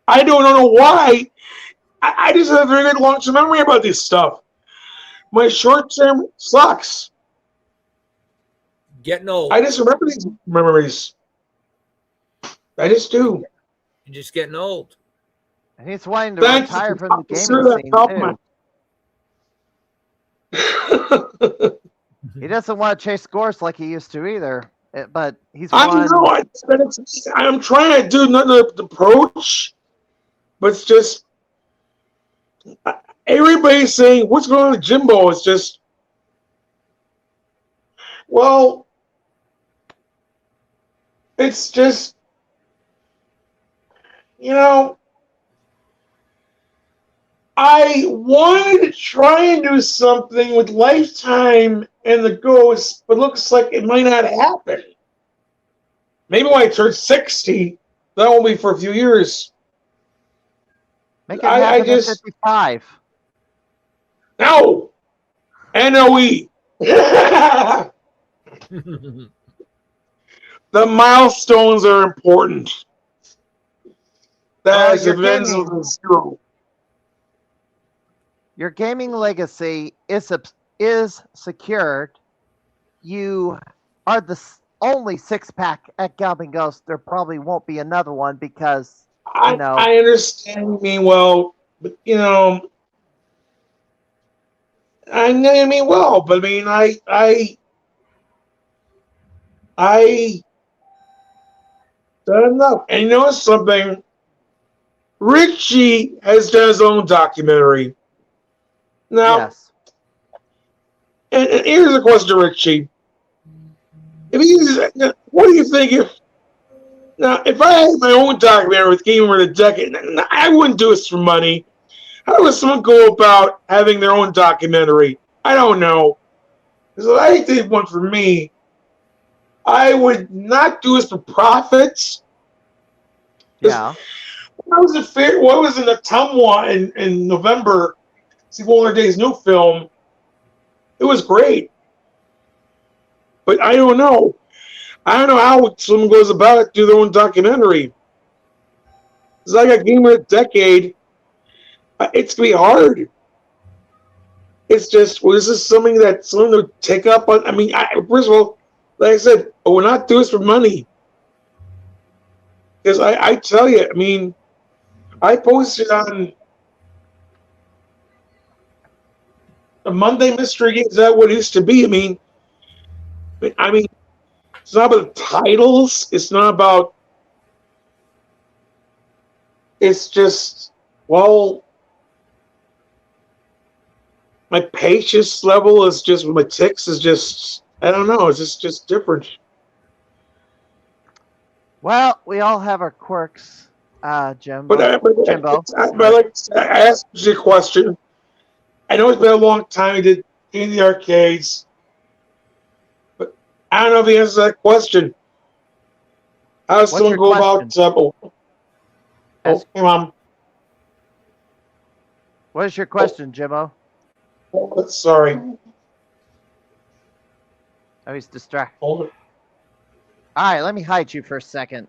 I don't know why. I just have a very good long-term memory about this stuff. My short-term sucks. Getting old. I just remember these memories. I just do. You're just getting old. And he's wanting to retire from the gaming scene too. He doesn't want to chase scores like he used to either. But he's I'm trying to do another approach, but it's just everybody's saying, what's going on with Jimbo? It's just, well, it's just, you know, I wanted to try and do something with Lifetime and the Ghost, but looks like it might not happen. Maybe when I turn 60, that won't be for a few years. Make it happen at 55. No! NOE. The milestones are important. That is events of the zero. your gaming legacy is secured. You are the only six-pack at Galloping Ghost. There probably won't be another one because, I understand you mean well, but I know you mean well, but I mean I don't know. And you know something? Richie has done his own documentary. Now, yes. And here's a question to Richie. What do you think if I had my own documentary with Game of the Decade, I wouldn't do this for money. How does someone go about having their own documentary? I don't know. Because if I did one for me, I would not do this for profits. Yeah. What was in the Tumwa in November, see Walter Day's new film, it was great. But I don't know. I don't know how someone goes about it, do their own documentary. It's like a Game of the Decade. It's going to be hard. It's just, this is something that someone would take up on. I mean, first of all, like I said, we're not doing this for money. Because I tell you, I mean, I posted on a Monday Mystery Game. Is that what it used to be? I mean, it's not about the titles. It's not about. It's just, well, my patience level is just, my tics is just, I don't know. It's just different. Well, we all have our quirks, Jimbo. I asked you a question. I know it's been a long time you did in the arcades, but I don't know if he answers that question. How does someone go about? Hey, Mom. What is your question, Jimbo? Sorry. Oh, he's distracted. Hold it. All right, let me hide you for a second.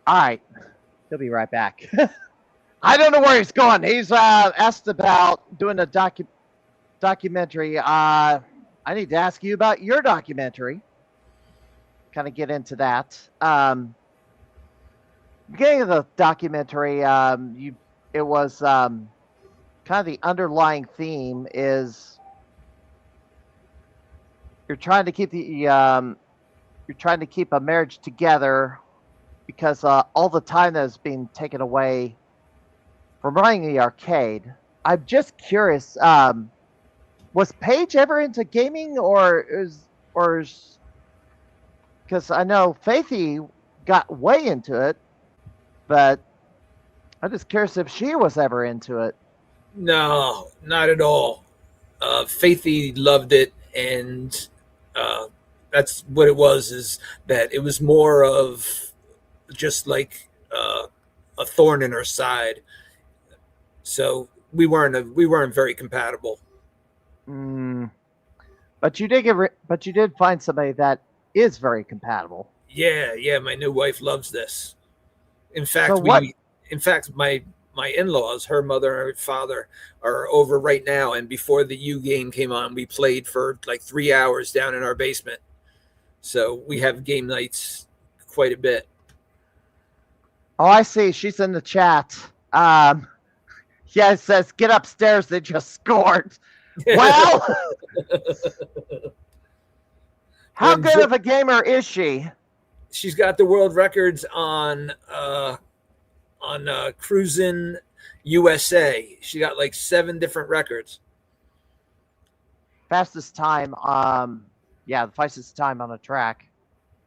All right, he'll be right back. I don't know where he's going. He's asked about doing a documentary. I need to ask you about your documentary. Kind of get into that. Beginning of the documentary, it was kind of the underlying theme is you're trying to keep a marriage together because all the time that is being taken away from running the arcade. I'm just curious, was Paige ever into gaming or because I know Faithy got way into it, but I'm just curious if she was ever into it. No, not at all. Faithy loved it, and that's what it was, is that it was more of just like a thorn in her side. So we weren't very compatible. But you did find somebody that is very compatible. Yeah, my new wife loves this. In fact, my in-laws, her mother and her father, are over right now, and before the U game came on, we played for like 3 hours down in our basement. So we have game nights quite a bit. Oh, I see. She's in the chat. Yeah, it says, get upstairs. They just scored. Well, how good of a gamer is she? She's got the world records on Cruisin' USA. She got like 7 different records. Fastest time. The fastest time on a track.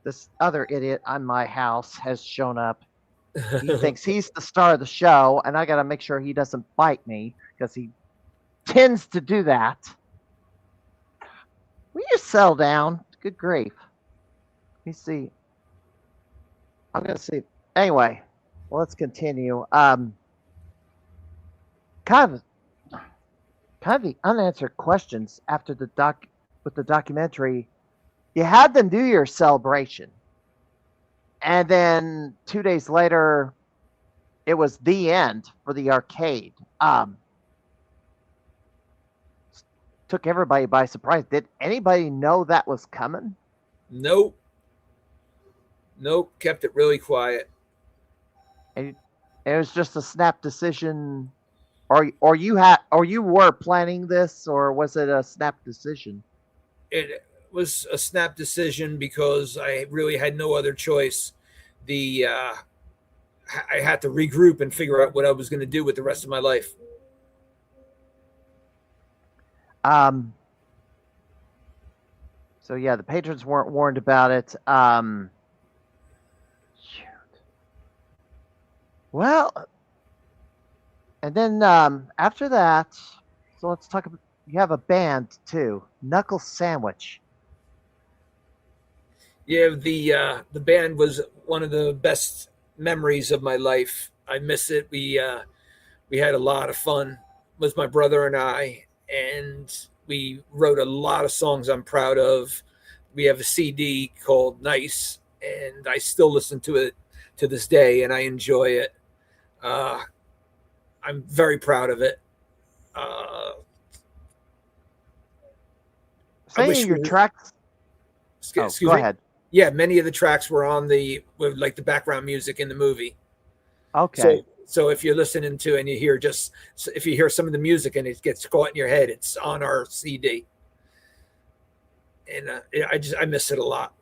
This other idiot on my house has shown up. He thinks he's the star of the show, and I got to make sure he doesn't bite me because he tends to do that. Will you settle down? Good grief. Let me see. I'm going to see. Anyway, well, let's continue. Kind of the unanswered questions after the documentary. You had the New Year's celebration. And then 2 days later, it was the end for the arcade. took everybody by surprise. Did anybody know that was coming? Nope. Kept it really quiet. And it was just a snap decision, or you were planning this, or was it a snap decision? It was a snap decision because I really had no other choice. I had to regroup and figure out what I was going to do with the rest of my life. So yeah, the patrons weren't warned about it. Shoot. Well, and then after that, so let's talk about. You have a band too, Knuckles Sandwich. Yeah, the band was one of the best memories of my life. I miss it. We had a lot of fun. It was my brother and I, and we wrote a lot of songs I'm proud of. We have a CD called Nice, and I still listen to it to this day, and I enjoy it. I'm very proud of it. Saying your tracks. Excuse go me? ahead. Yeah, many of the tracks were were like the background music in the movie. Okay. So if you're listening to and you hear if you hear some of the music and it gets caught in your head, it's on our CD. And I miss it a lot.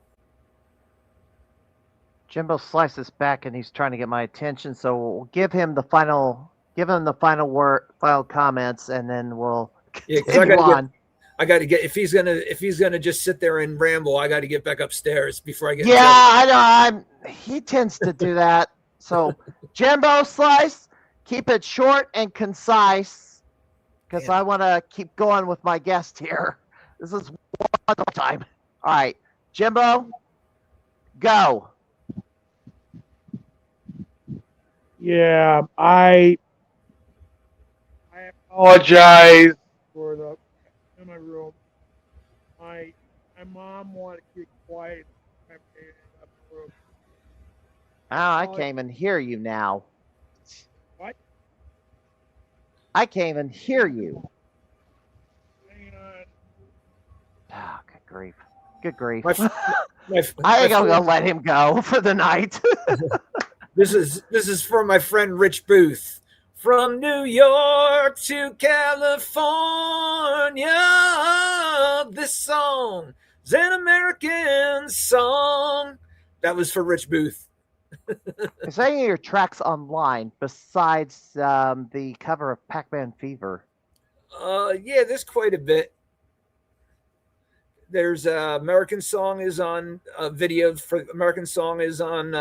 Jimbo Slice is back and he's trying to get my attention, so we'll give him the final final comments, and then we'll continue on. I got to get if he's gonna just sit there and ramble, I got to get back upstairs before I get. Yeah, I know. He tends to do that. So, Jimbo Slice, keep it short and concise, because I want to keep going with my guest here. This is one time. All right, Jimbo, go. Yeah, I apologize for the in my room. My mom wanted to keep quiet. I can't even hear you now. What? I can't even hear you. Hang on. Oh, good grief. Good grief. I ain't gonna let him go for the night. This is for my friend Rich Booth. From New York to California, this song is an American song. That was for Rich Booth. Is any of your tracks online besides the cover of Pac-Man Fever? Yeah, there's quite a bit. There's American Song is on video for American Song is on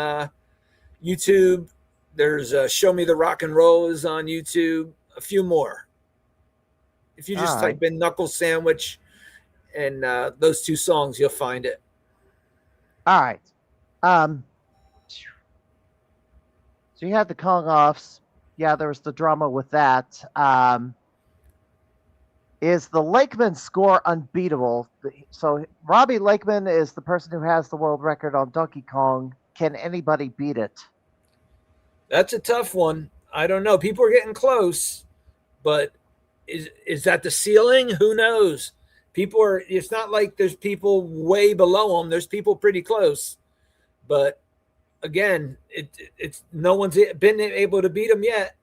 YouTube. There's Show Me the Rock and Roll is on YouTube. A few more. If you just type in Knuckles Sandwich and those two songs, you'll find it. All right. So you had the Kong offs. Yeah, there was the drama with that. Is the Lakeman score unbeatable? So Robbie Lakeman is the person who has the world record on Donkey Kong. Can anybody beat it? That's a tough one. I don't know. People are getting close, but is that the ceiling? Who knows? It's not like there's people way below them. There's people pretty close, but again, it's no one's been able to beat them yet.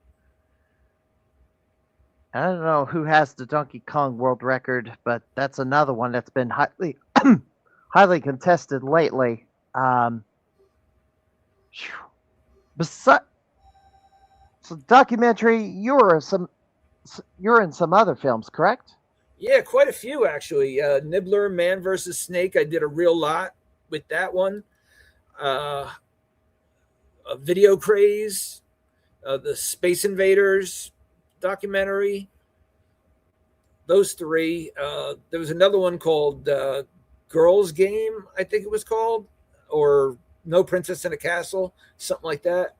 I don't know who has the Donkey Kong world record, but that's another one that's been highly contested lately. So documentary, you're in some other films, correct? Yeah, quite a few actually. Nibbler, Man vs. Snake. I did a real lot with that one. A Video Craze, the Space Invaders documentary. Those three. There was another one called Girls Game, I think it was called, or No Princess in a Castle, something like that.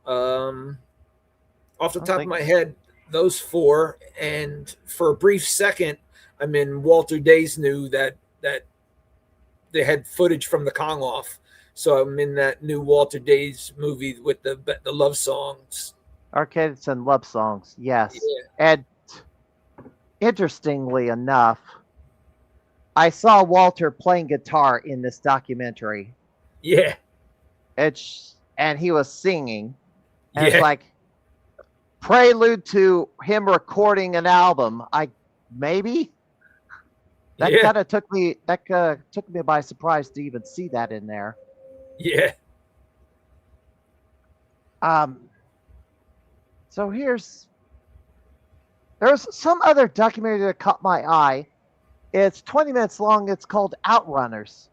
Off the top of my head, those four. And for a brief second, I'm in Walter Day's new that they had footage from the Kong off. So I'm in that new Walter Day's movie with the love songs. Arcades and love songs, yes. Yeah. And interestingly enough, I saw Walter playing guitar in this documentary. Yeah. And he was singing. And Yeah. it's like prelude to him recording an album. Maybe that kind of took me by surprise to even see that in there. Yeah. So there's some other documentary that caught my eye. It's 20 minutes long. It's called Outrunners.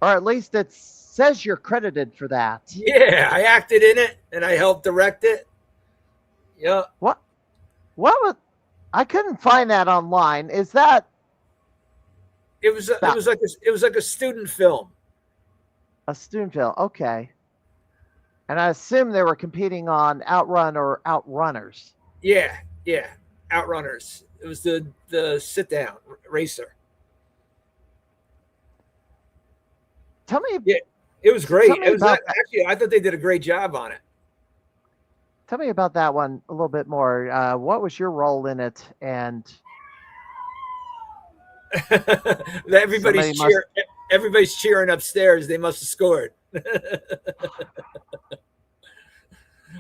Or at least it says you're credited for that. Yeah, I acted in it and I helped direct it. Yeah. What was I couldn't find that online. Is that it was like a student film. A student film, okay. And I assume they were competing on Outrun or Outrunners. Yeah, Outrunners. It was the sit down racer. Tell me. Yeah, it was great. It was actually, I thought they did a great job on it. Tell me about that one a little bit more. What was your role in it? And everybody's cheering upstairs. They must have scored.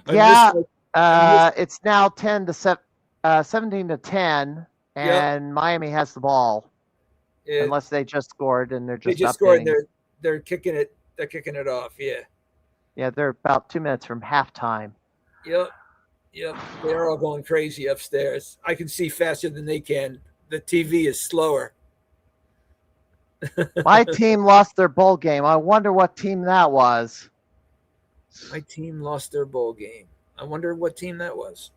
Yeah, it's now 17-10, and Miami has the ball, unless they just scored and they're just scored. They're kicking it. They're kicking it off. Yeah. Yeah, they're about 2 minutes from halftime. Yep. They're all going crazy upstairs. I can see faster than they can. The TV is slower. My team lost their bowl game. I wonder what team that was. My team lost their bowl game. I wonder what team that was.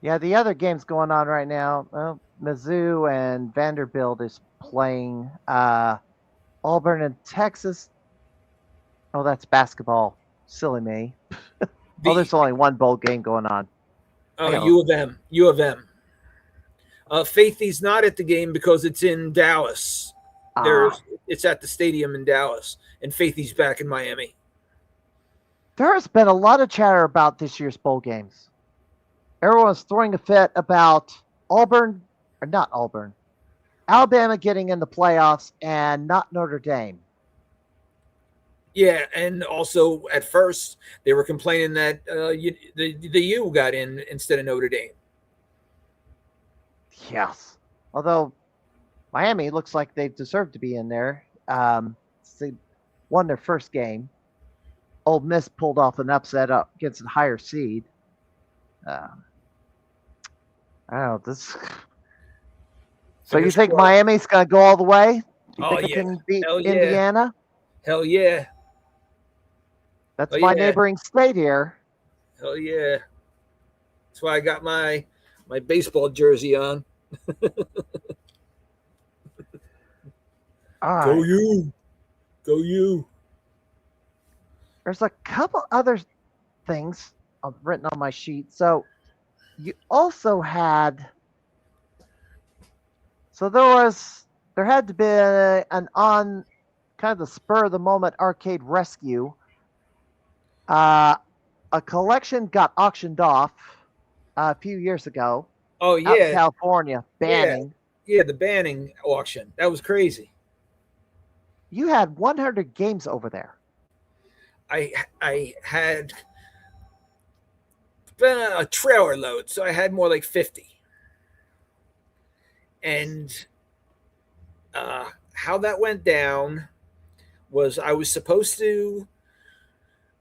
Yeah, the other game's going on right now. Well, Mizzou and Vanderbilt is playing. Auburn and Texas. Oh, that's basketball. Silly me. There's only one bowl game going on. Oh, U of M. Faithy's not at the game because it's in Dallas. It's at the stadium in Dallas, and Faithy's back in Miami. There has been a lot of chatter about this year's bowl games. Everyone's throwing a fit about Alabama getting in the playoffs and not Notre Dame. Yeah, and also at first they were complaining that the U got in instead of Notre Dame. Yes, although Miami looks like they deserve to be in there. They won their first game. Ole Miss pulled off an upset up against a higher seed. I don't know this. So you think Miami's going to go all the way? You think it can beat Indiana? Hell yeah. That's my neighboring state here. Hell yeah. That's why I got my baseball jersey on. All right. Go you. Go you. There's a couple other things I've written on my sheet. So you also had... So there had to be an on kind of the spur of the moment arcade rescue. A collection got auctioned off a few years ago. Oh yeah, out in California banning. Yeah, the banning auction. That was crazy. You had 100 games over there. I had a trailer load, so I had more like 50. And how that went down was I was supposed to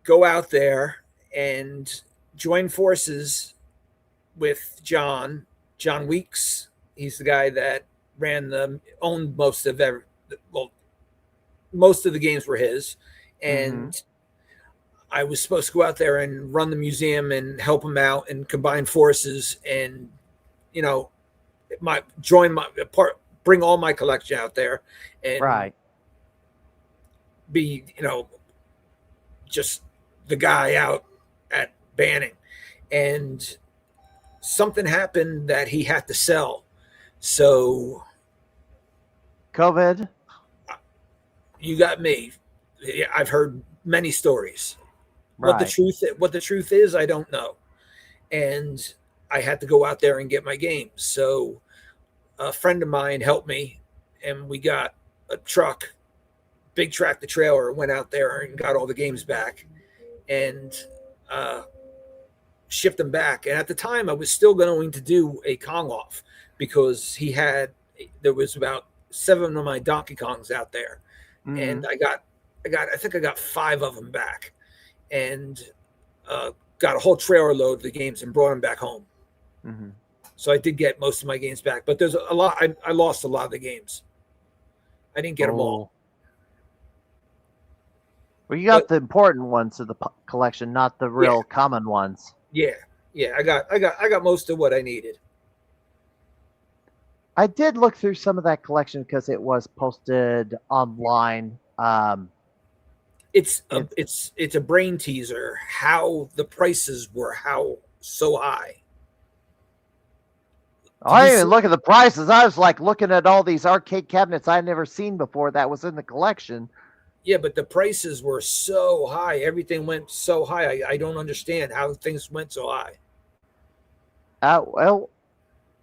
go out there and join forces with John Weeks. He's the guy that owned most of the games were his. And I was supposed to go out there and run the museum and help him out and combine forces and, bring all my collection out there and be, just the guy out at banning. And something happened that he had to sell. So COVID. You got me. I've heard many stories. What the truth is, I don't know. and I had to go out there and get my games. So a friend of mine helped me, and we got a truck, big tractor trailer, went out there and got all the games back and shipped them back. And at the time, I was still going to do a Kong off because there was about 7 of my Donkey Kongs out there, and I think I got 5 of them back, and got a whole trailer load of the games and brought them back home. So I did get most of my games back, but there's a lot. I lost a lot of the games. I didn't get them all. Well, you got the important ones of the collection, not the real common ones. Yeah. I got most of what I needed. I did look through some of that collection because it was posted online. It's a brain teaser how the prices were so high. I didn't even look at the prices. I was like looking at all these arcade cabinets I'd never seen before that was in the collection. Yeah, but the prices were so high. Everything went so high. I don't understand how things went so high. Well,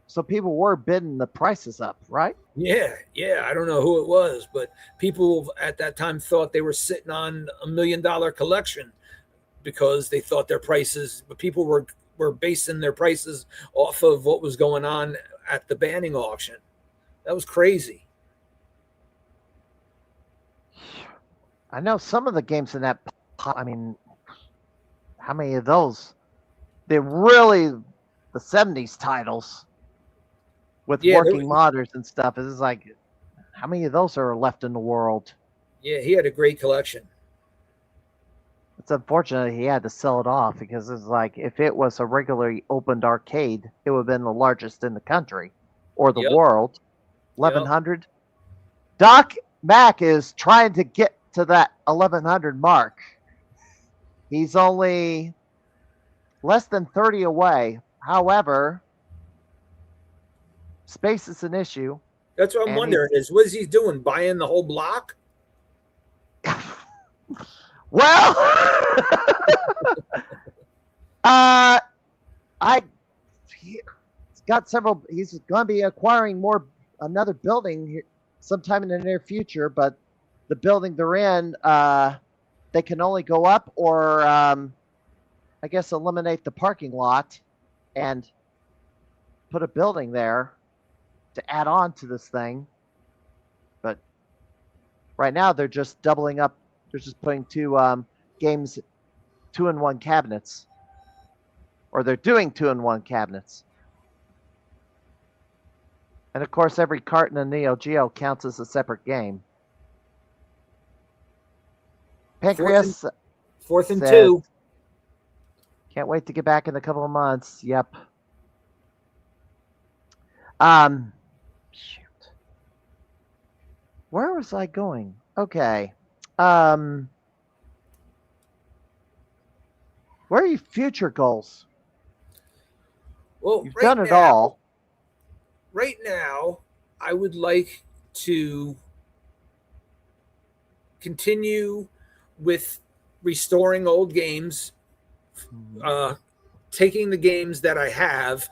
so people were bidding the prices up, right? Yeah. I don't know who it was, but people at that time thought they were sitting on $1 million collection because they thought their prices, but people were basing their prices off of what was going on at the banning auction. That was crazy. I know some of the games in that. I mean, how many of those? They're really the 70s titles with working modders and stuff. It's like, how many of those are left in the world? Yeah, he had a great collection. It's unfortunate he had to sell it off because it's like if it was a regularly opened arcade, it would have been the largest in the country or the world. 1,100. Doc Mack is trying to get to that 1,100 mark. He's only less than 30 away. However, space is an issue. That's what I'm wondering is what is he doing? Buying the whole block? Well, he's got several. He's going to be acquiring another building here sometime in the near future. But the building they're in, they can only go up or, I guess, eliminate the parking lot and put a building there to add on to this thing. But right now they're just doubling up. They're just putting 2 games, 2-in-1 cabinets, or they're doing 2-in-1 cabinets. And of course, every cart in a Neo Geo counts as a separate game. Pancreas, 4th and 2. Can't wait to get back in a couple of months. Yep. Shoot. Where was I going? Okay. What are your future goals? Well, you've done it all. Right now, I would like to continue with restoring old games, taking the games that I have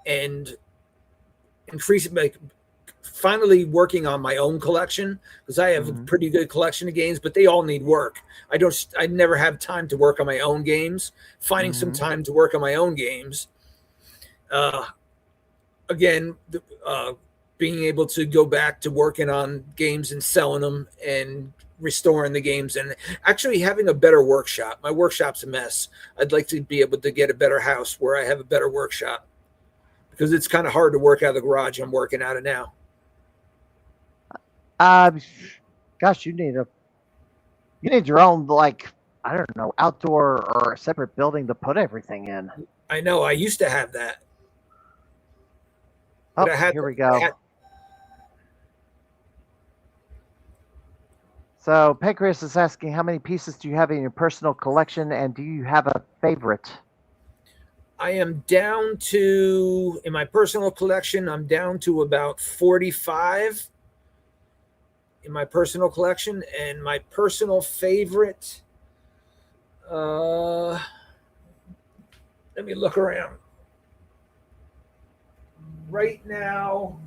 and increasing, finally working on my own collection because I have a pretty good collection of games, but they all need work. I never have time to work on my own games. Finding some time to work on my own games. Again, being able to go back to working on games and selling them and restoring the games and actually having a better workshop. My workshop's a mess. I'd like to be able to get a better house where I have a better workshop because it's kind of hard to work out of the garage I'm working out of now. Gosh, you need your own, like, I don't know, outdoor or a separate building to put everything in. I know. I used to have that. Oh, here we go. So Pancreas is asking, how many pieces do you have in your personal collection, and do you have a favorite? I am down to, in my personal collection, I'm down to about 45 in my personal collection, and my personal favorite, Let me look around. Right now,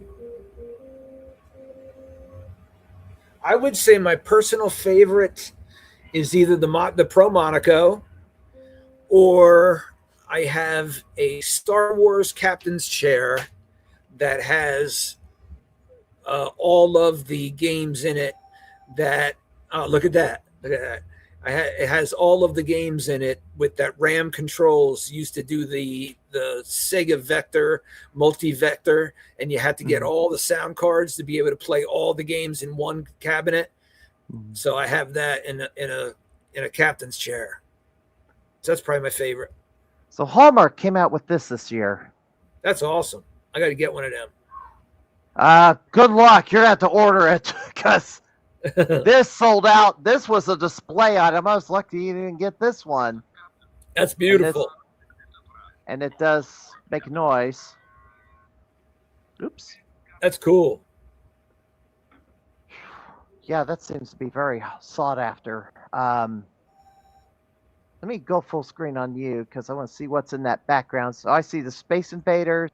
I would say my personal favorite is either the Pro Monaco, or I have a Star Wars captain's chair that has all of the games in it. That look at that! Look at that! It has all of the games in it with that RAM controls. Used to do the Sega Vector, multi-vector, and you had to get all the sound cards to be able to play all the games in one cabinet. So I have that in a captain's chair. So that's probably my favorite. So Hallmark came out with this year. That's awesome. I got to get one of them. Good luck. You're gonna have to order it because this sold out. This was a display item. I was lucky you didn't get this one. That's beautiful. And it does make noise. Oops. That's cool. Yeah, that seems to be very sought after. Let me go full screen on you because I want to see what's in that background. So I see the Space Invaders.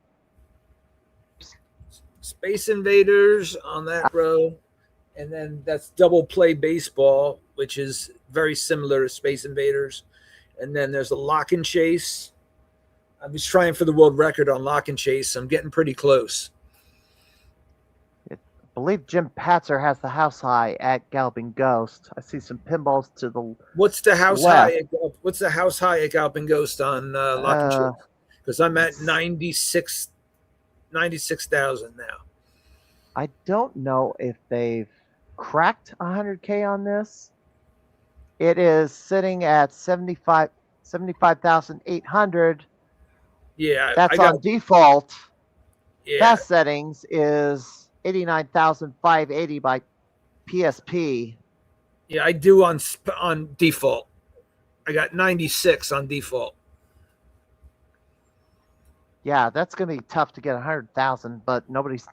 Space Invaders on that row. And then that's Double Play Baseball, which is very similar to Space Invaders. And then there's a Lock and Chase. I was trying for the world record on Lock and Chase. I'm getting pretty close. I believe Jim Patzer has the house high at Galloping Ghost. I see some pinballs to the What's the house left. high? What's the house high at Galloping Ghost on Lock and Chase? Because I'm at 96,000 now. I don't know if they've cracked 100K on this. It is sitting at 75,800. Yeah, that's on default. Yeah. Best settings is 89,580 by PSP. Yeah, I do on default. I got 96 on default. Yeah, that's gonna be tough to get 100,000, but nobody's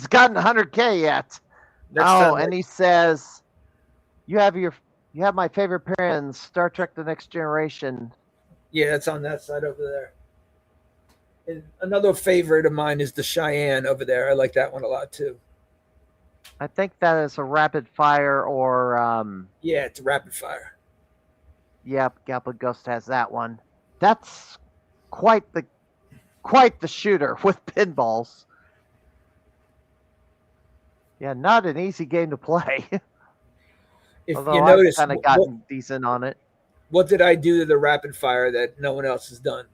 gotten 100K yet. And he says, you have my favorite pair in Star Trek: The Next Generation. Yeah, it's on that side over there. And another favorite of mine is the Cheyenne over there. I like that one a lot too. I think that is a rapid fire or yeah, it's a rapid fire. Yep, Galloping Ghost has that one. That's quite the shooter with pinballs. Yeah, not an easy game to play. If Although you notice, I've kind of gotten decent on it. What did I do to the rapid fire that no one else has done?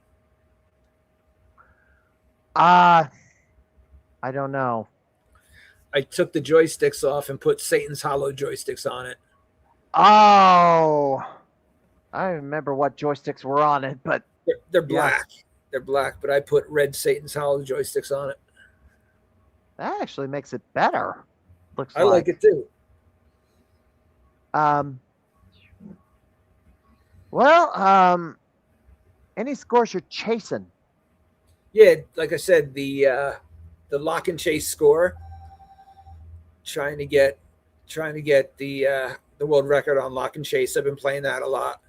I don't know. I took the joysticks off and put Satan's Hollow joysticks on it. Oh, I remember what joysticks were on it, but they're black. Yeah. They're black, but I put red Satan's Hollow joysticks on it. That actually makes it better. I like it too. Any scores you're chasing? Yeah, like I said, the Lock and Chase score. Trying to get the world record on Lock and Chase. I've been playing that a lot.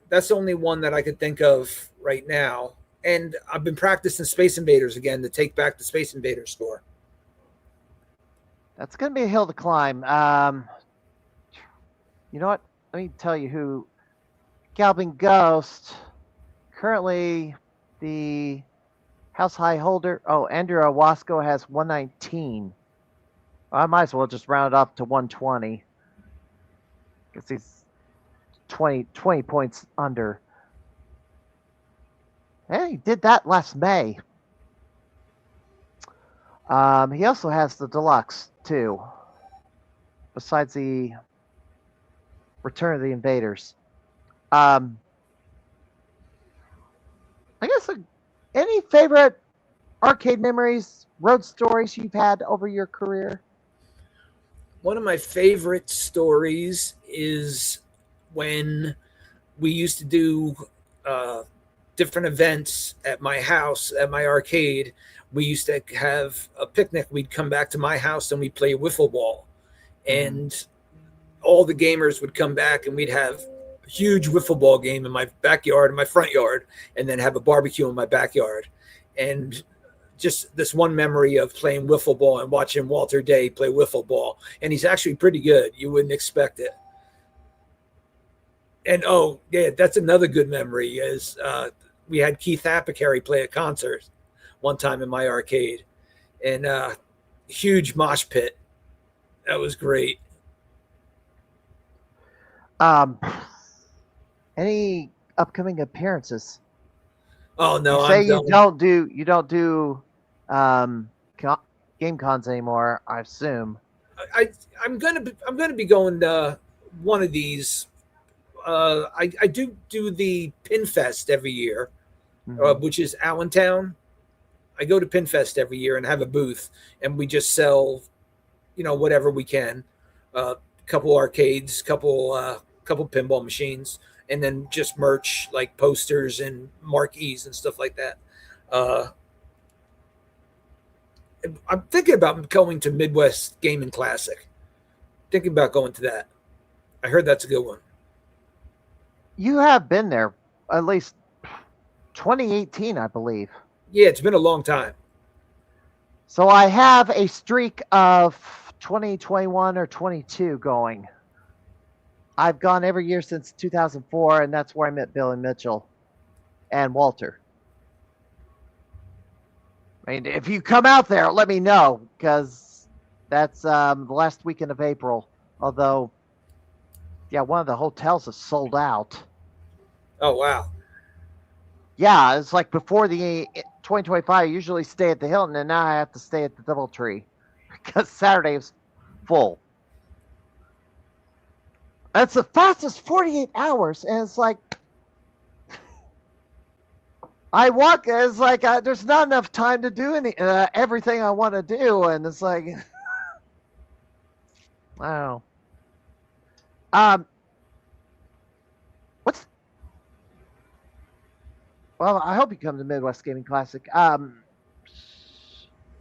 That's the only one that I could think of right now. And I've been practicing Space Invaders again to take back the Space Invaders score. That's going to be a hill to climb. You know what? Let me tell you who. Galloping Ghost. Currently, the house high holder. Oh, Andrew Owasco has 119. I might as well just round it up to 120. Because he's 20 points under. Hey, he did that last May. He also has the deluxe too. Besides the Return of the Invaders. I guess any favorite arcade memories, road stories you've had over your career? One of my favorite stories is when we used to do different events at my house, at my arcade. We used to have a picnic. We'd come back to my house and we'd play wiffle ball. And all the gamers would come back and we'd have huge wiffle ball game in my backyard, in my front yard, and then have a barbecue in my backyard. And just this one memory of playing wiffle ball and watching Walter Day play wiffle ball. And he's actually pretty good. You wouldn't expect it. And, oh, yeah, that's another good memory is we had Keith Apicary play a concert one time in my arcade. And huge mosh pit. That was great. Any upcoming appearances? Oh no! You say you don't do game cons anymore. I assume. I'm gonna be going to one of these. I do the Pinfest every year, which is Allentown. I go to Pinfest every year and have a booth, and we just sell, whatever we can. Couple arcades, couple pinball machines, and then just merch like posters and marquees and stuff like that. I'm thinking about going to Midwest Gaming Classic. Thinking about going to that. I heard that's a good one. You have been there at least 2018, I believe. Yeah, it's been a long time. So I have a streak of 2021 or 22 going. I've gone every year since 2004, and that's where I met Billy Mitchell and Walter. I mean, if you come out there, let me know, because that's the last weekend of April. Although, yeah, one of the hotels is sold out. Oh, wow. Yeah, it's like before the 2025, I usually stay at the Hilton, and now I have to stay at the DoubleTree because Saturday is full. It's the fastest 48 hours, and it's like I walk. It's like there's not enough time to do everything I want to do, and it's like wow. Well, I hope you come to Midwest Gaming Classic.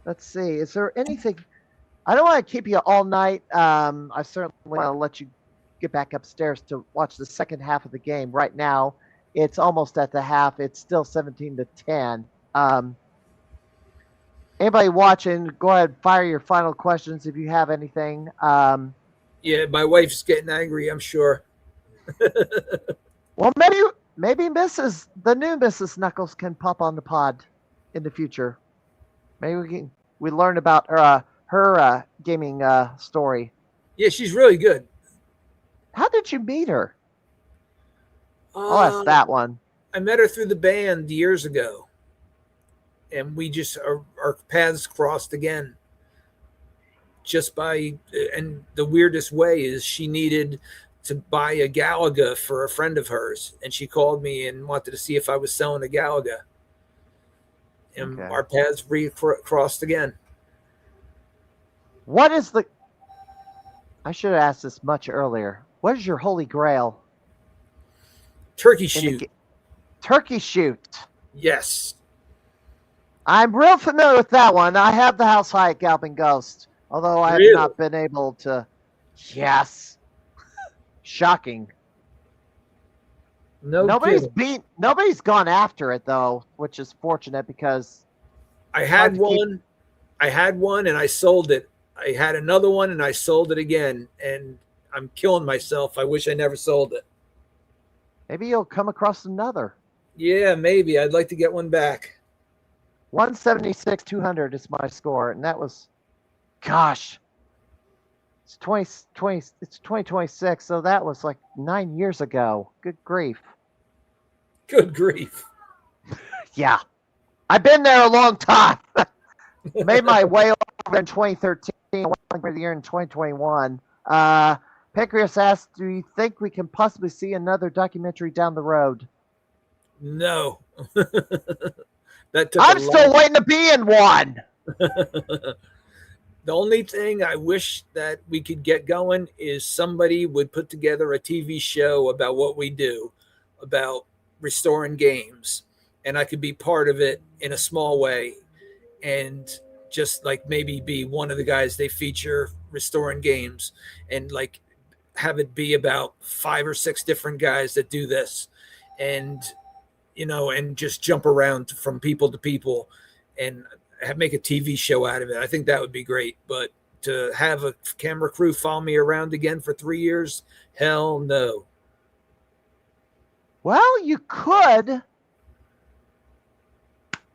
Let's see. Is there anything? I don't want to keep you all night. I certainly want to let you get back upstairs to watch the second half of the game. Right now, it's almost at the half. It's still 17-10. Anybody watching, go ahead and fire your final questions if you have anything. Yeah, my wife's getting angry, I'm sure. Well, maybe the new Mrs. Knuckles can pop on the pod in the future. Maybe we learn about her gaming story. Yeah, she's really good. How did you meet her? I'll ask that one. I met her through the band years ago, and we just our paths crossed again. And the weirdest way is she needed to buy a Galaga for a friend of hers, and she called me and wanted to see if I was selling a Galaga, and our paths crossed again. What is I should have asked this much earlier. What is your holy grail? Turkey shoot. Turkey shoot. Yes. I'm real familiar with that one. I have the House Hyatt Galloping Ghost, although I have not been able to. Yes. Shocking. Nobody's gone after it though, which is fortunate because I had one and I sold it. I had another one and I sold it again, and I'm killing myself. I wish I never sold it. Maybe you'll come across another. Yeah, maybe. I'd like to get one back. 176-200 is my score, and that was, gosh, it's 2026, so that was like 9 years ago. Good grief. Good grief. Yeah. I've been there a long time. Made my way over in 2013, for the year in 2021. Pancreas asked, do you think we can possibly see another documentary down the road? No. I'm still waiting to be in one. The only thing I wish that we could get going is somebody would put together a TV show about what we do, about restoring games, and I could be part of it in a small way, and just like maybe be one of the guys they feature restoring games, and like have it be about 5 or 6 different guys that do this, and and just jump around from people to people, and make a TV show out of it. I think that would be great. But to have a camera crew follow me around again for 3 years, hell no. Well, you could,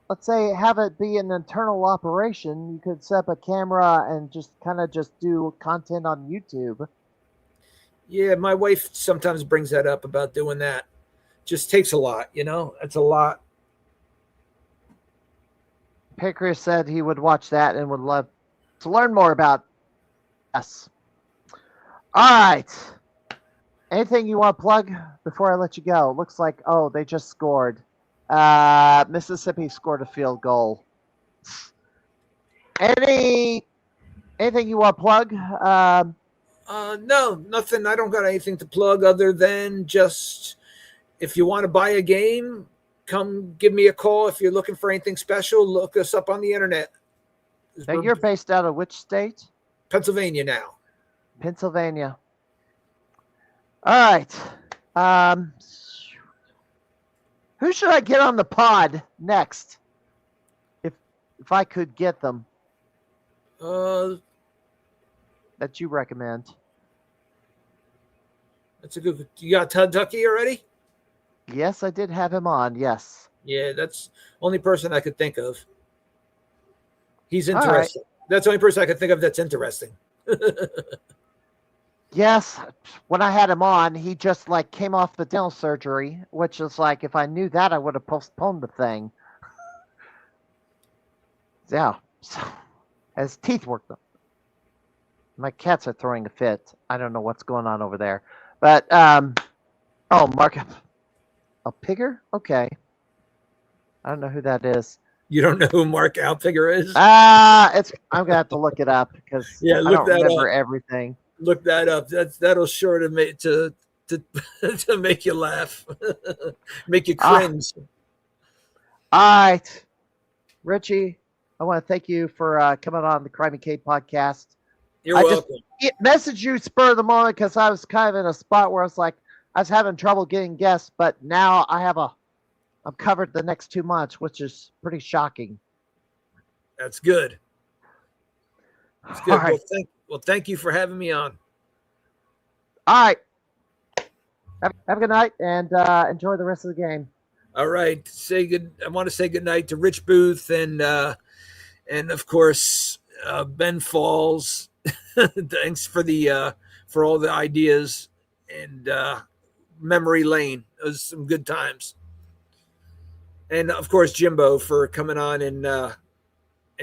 let's say, have it be an internal operation. You could set up a camera and just do content on YouTube. Yeah, my wife sometimes brings that up about doing that. Just takes a lot, It's a lot. Picker said he would watch that and would love to learn more about us. All right. Anything you want to plug before I let you go? Looks like, they just scored. Mississippi scored a field goal. Anything you want to plug? No, nothing. I don't got anything to plug other than just if you want to buy a game, come give me a call. If you're looking for anything special, look us up on the internet. Now, you're based out of which state? Pennsylvania now. Pennsylvania. All right. Who should I get on the pod next? If I could get them. That you recommend. That's a good. You got Todd Ducky already? Yes, I did have him on. Yes. Yeah, that's the only person I could think of. He's interesting. Right. That's the only person I could think of that's interesting. Yes, when I had him on, he just came off the dental surgery, which is if I knew that, I would have postponed the thing. Yeah, so his teeth worked up. My cats are throwing a fit. I don't know what's going on over there, but Mark, a pigger? Okay, I don't know who that is. You don't know who Mark Alpigger is? I'm gonna have to look it up because I don't remember everything. Look that up. That'll sure to make to make you laugh, make you cringe. All right, Richie, I want to thank you for coming on the Crimeycade podcast. You're welcome. Just messaged you spur of the moment because I was kind of in a spot where I was having trouble getting guests, but now I'm covered the next 2 months, which is pretty shocking. That's good. That's good. Right. Thank you for having me on. All right. Have a good night and enjoy the rest of the game. All right. I want to say good night to Rich Booth and of course Ben Falls. Thanks for for all the ideas and memory lane. It was some good times. And of course Jimbo for coming on and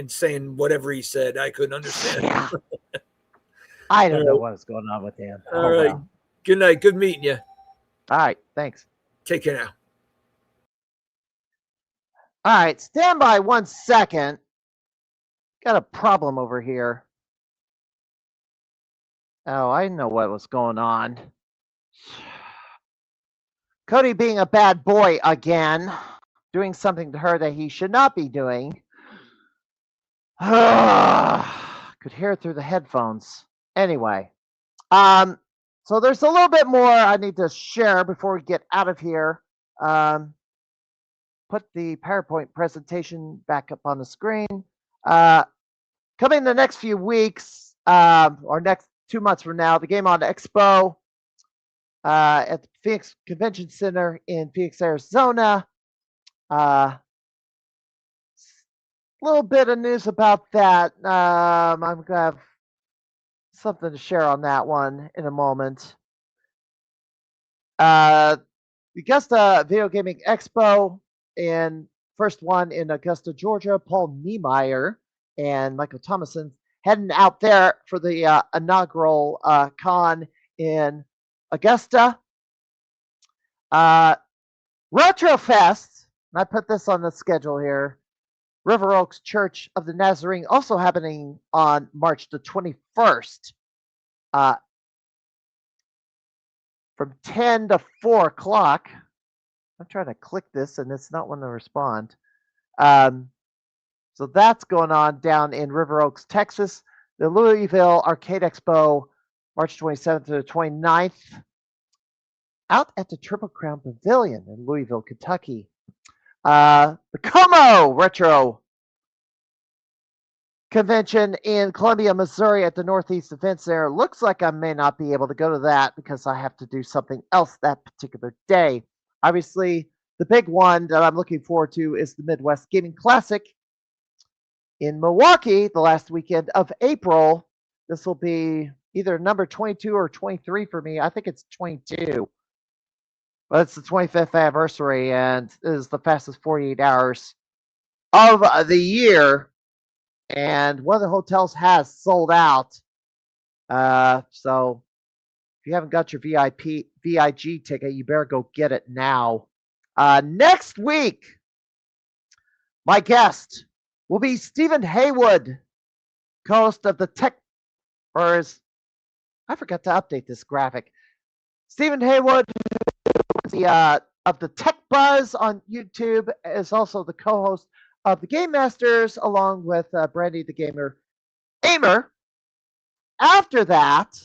saying whatever he said. I couldn't understand. Yeah. I don't know what's going on with him. All right. Well. Good night. Good meeting you. All right. Thanks. Take care now. All right. Stand by 1 second. Got a problem over here. Oh, I know what was going on. Cody being a bad boy again. Doing something to her that he should not be doing. Could hear it through the headphones. Anyway, so there's a little bit more I need to share before we get out of here. Put the PowerPoint presentation back up on the screen. Coming the next few weeks, or next 2 months from now, the Game On Expo at the Phoenix Convention Center in Phoenix, Arizona. Little bit of news about that. I'm going to have something to share on that one in a moment. The Augusta Video Gaming Expo, and first one in Augusta, Georgia. Paul Niemeyer and Michael Thomason heading out there for the inaugural con in Augusta. Retro Fest, and I put this on the schedule here. River Oaks Church of the Nazarene, also happening on March the 21st, from 10 to 4 o'clock. I'm trying to click this, and it's not wanting to respond. So that's going on down in River Oaks, Texas. The Louisville Arcade Expo, March 27th to the 29th, out at the Triple Crown Pavilion in Louisville, Kentucky. The Como Retro Convention in Columbia, Missouri at the Northeast Event Center. Looks like I may not be able to go to that because I have to do something else that particular day. Obviously, the big one that I'm looking forward to is the Midwest Gaming Classic in Milwaukee the last weekend of April. This will be either number 22 or 23 for me. I think it's 22. But it's the 25th anniversary, and it is the fastest 48 hours of the year. And one of the hotels has sold out. So if you haven't got your VIG ticket, you better go get it now. Next week, my guest will be Stephen Haywood, co-host of the I forgot to update this graphic. Stephen Haywood, of the Tech Buzz on YouTube, is also the co-host of the Game Masters, along with Brandy the Gamer. After that,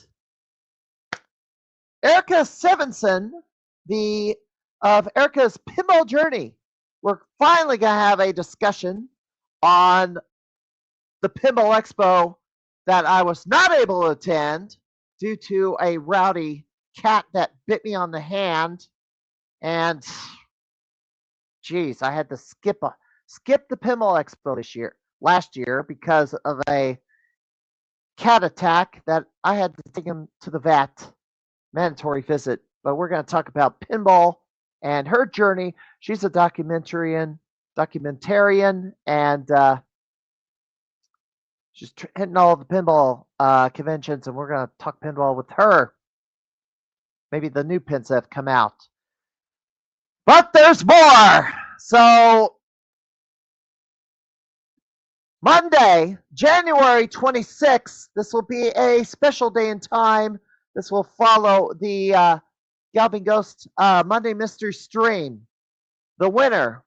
Erica Sevenson, of Erica's Pinball Journey. We're finally going to have a discussion on the Pinball Expo that I was not able to attend due to a rowdy cat that bit me on the hand. And, geez, I had to skip the Pinball Expo last year because of a cat attack that I had to take him to the vet, mandatory visit. But we're going to talk about pinball and her journey. She's a documentarian, and she's hitting all the pinball conventions, and we're going to talk pinball with her. Maybe the new pins that have come out. But there's more. So Monday, January 26th, this will be a special day in time. This will follow the Galloping Ghost Monday Mystery Stream. The winner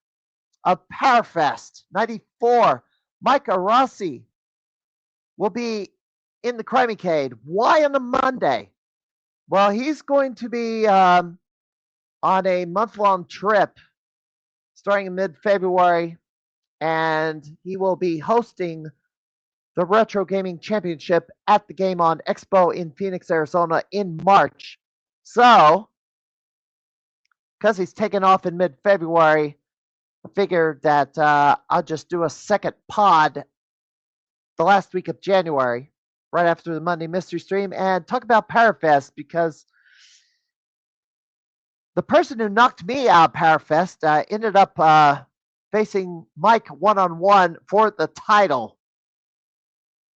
of Powerfest 94, Mike Rossi, will be in the Crimeycade. Why on a Monday? Well, he's going to be on a month-long trip starting in mid-February, and he will be hosting the Retro Gaming Championship at the Game On Expo in Phoenix, Arizona in March. So, because he's taking off in mid-February, I figured that I'll just do a second pod the last week of January, right after the Monday Mystery Stream, and talk about Powerfest, because the person who knocked me out of Powerfest ended up facing Mike one-on-one for the title.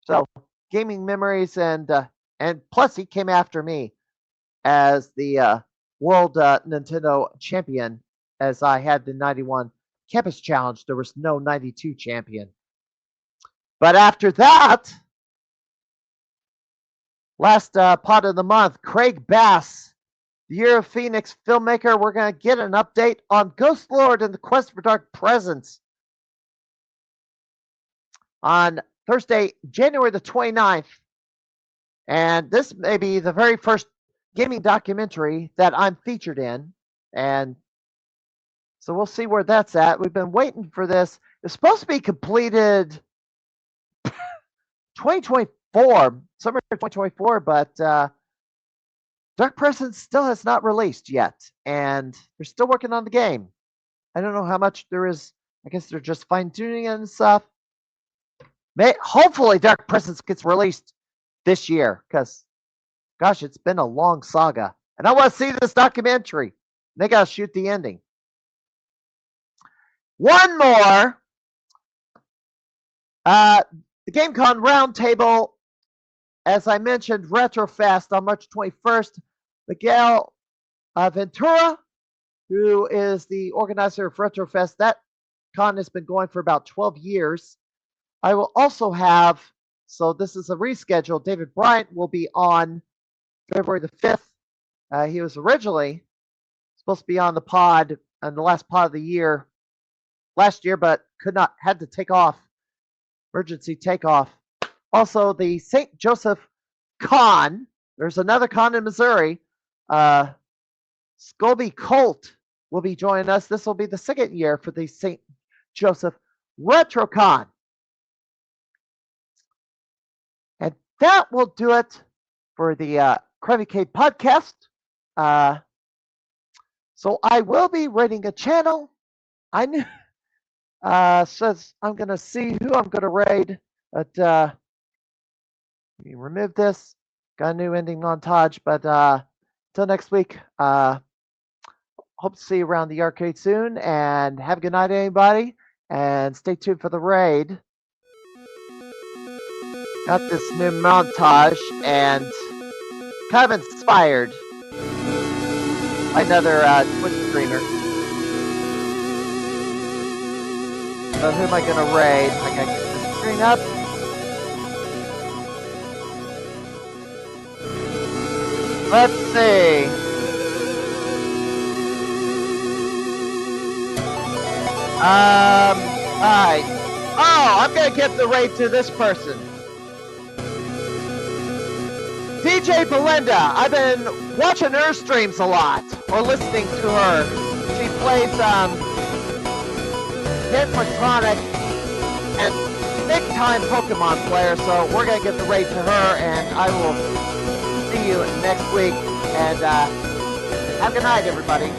So, gaming memories, and plus he came after me as the World Nintendo Champion, as I had the 91 Campus Challenge. There was no 92 champion. But after that, last pod of the month, Craig Bass, the Year of Phoenix filmmaker. We're going to get an update on Ghost Lord and the Quest for Dark Presence on Thursday, January the 29th. And this may be the very first gaming documentary that I'm featured in. And so we'll see where that's at. We've been waiting for this. It's supposed to be completed 2024, summer 2024, but Dark Presence still has not released yet, and they're still working on the game. I don't know how much there is. I guess they're just fine-tuning it and stuff. Hopefully Dark Presence gets released this year, because, gosh, it's been a long saga. And I want to see this documentary. They got to shoot the ending. One more. The GameCon Roundtable, as I mentioned, RetroFest on March 21st. Miguel Ventura, who is the organizer of RetroFest, that con has been going for about 12 years. I will also have, so this is a reschedule, David Bryant will be on February the 5th. He was originally supposed to be on the pod, on the last pod of the year, last year, but had to take off, emergency takeoff. Also, the St. Joseph Con, there's another con in Missouri. Scobie Colt will be joining us. This will be the second year for the St. Joseph RetroCon. And that will do it for the Crimeycade podcast. So I will be raiding a channel. I knew says I'm gonna see who I'm gonna raid, but let me remove this. Got a new ending montage, but until next week, hope to see you around the arcade soon, and have a good night, everybody, and stay tuned for the raid. Got this new montage, and kind of inspired by another Twitch streamer. So who am I gonna raid? I gotta get the screen up. Let's see. Alright. Oh, I'm gonna give the raid to this person. DJ Belinda. I've been watching her streams a lot, or listening to her. She plays Pentatronic and big time Pokemon player, so we're gonna give the raid to her, and I will see you next week, and have a good night, everybody.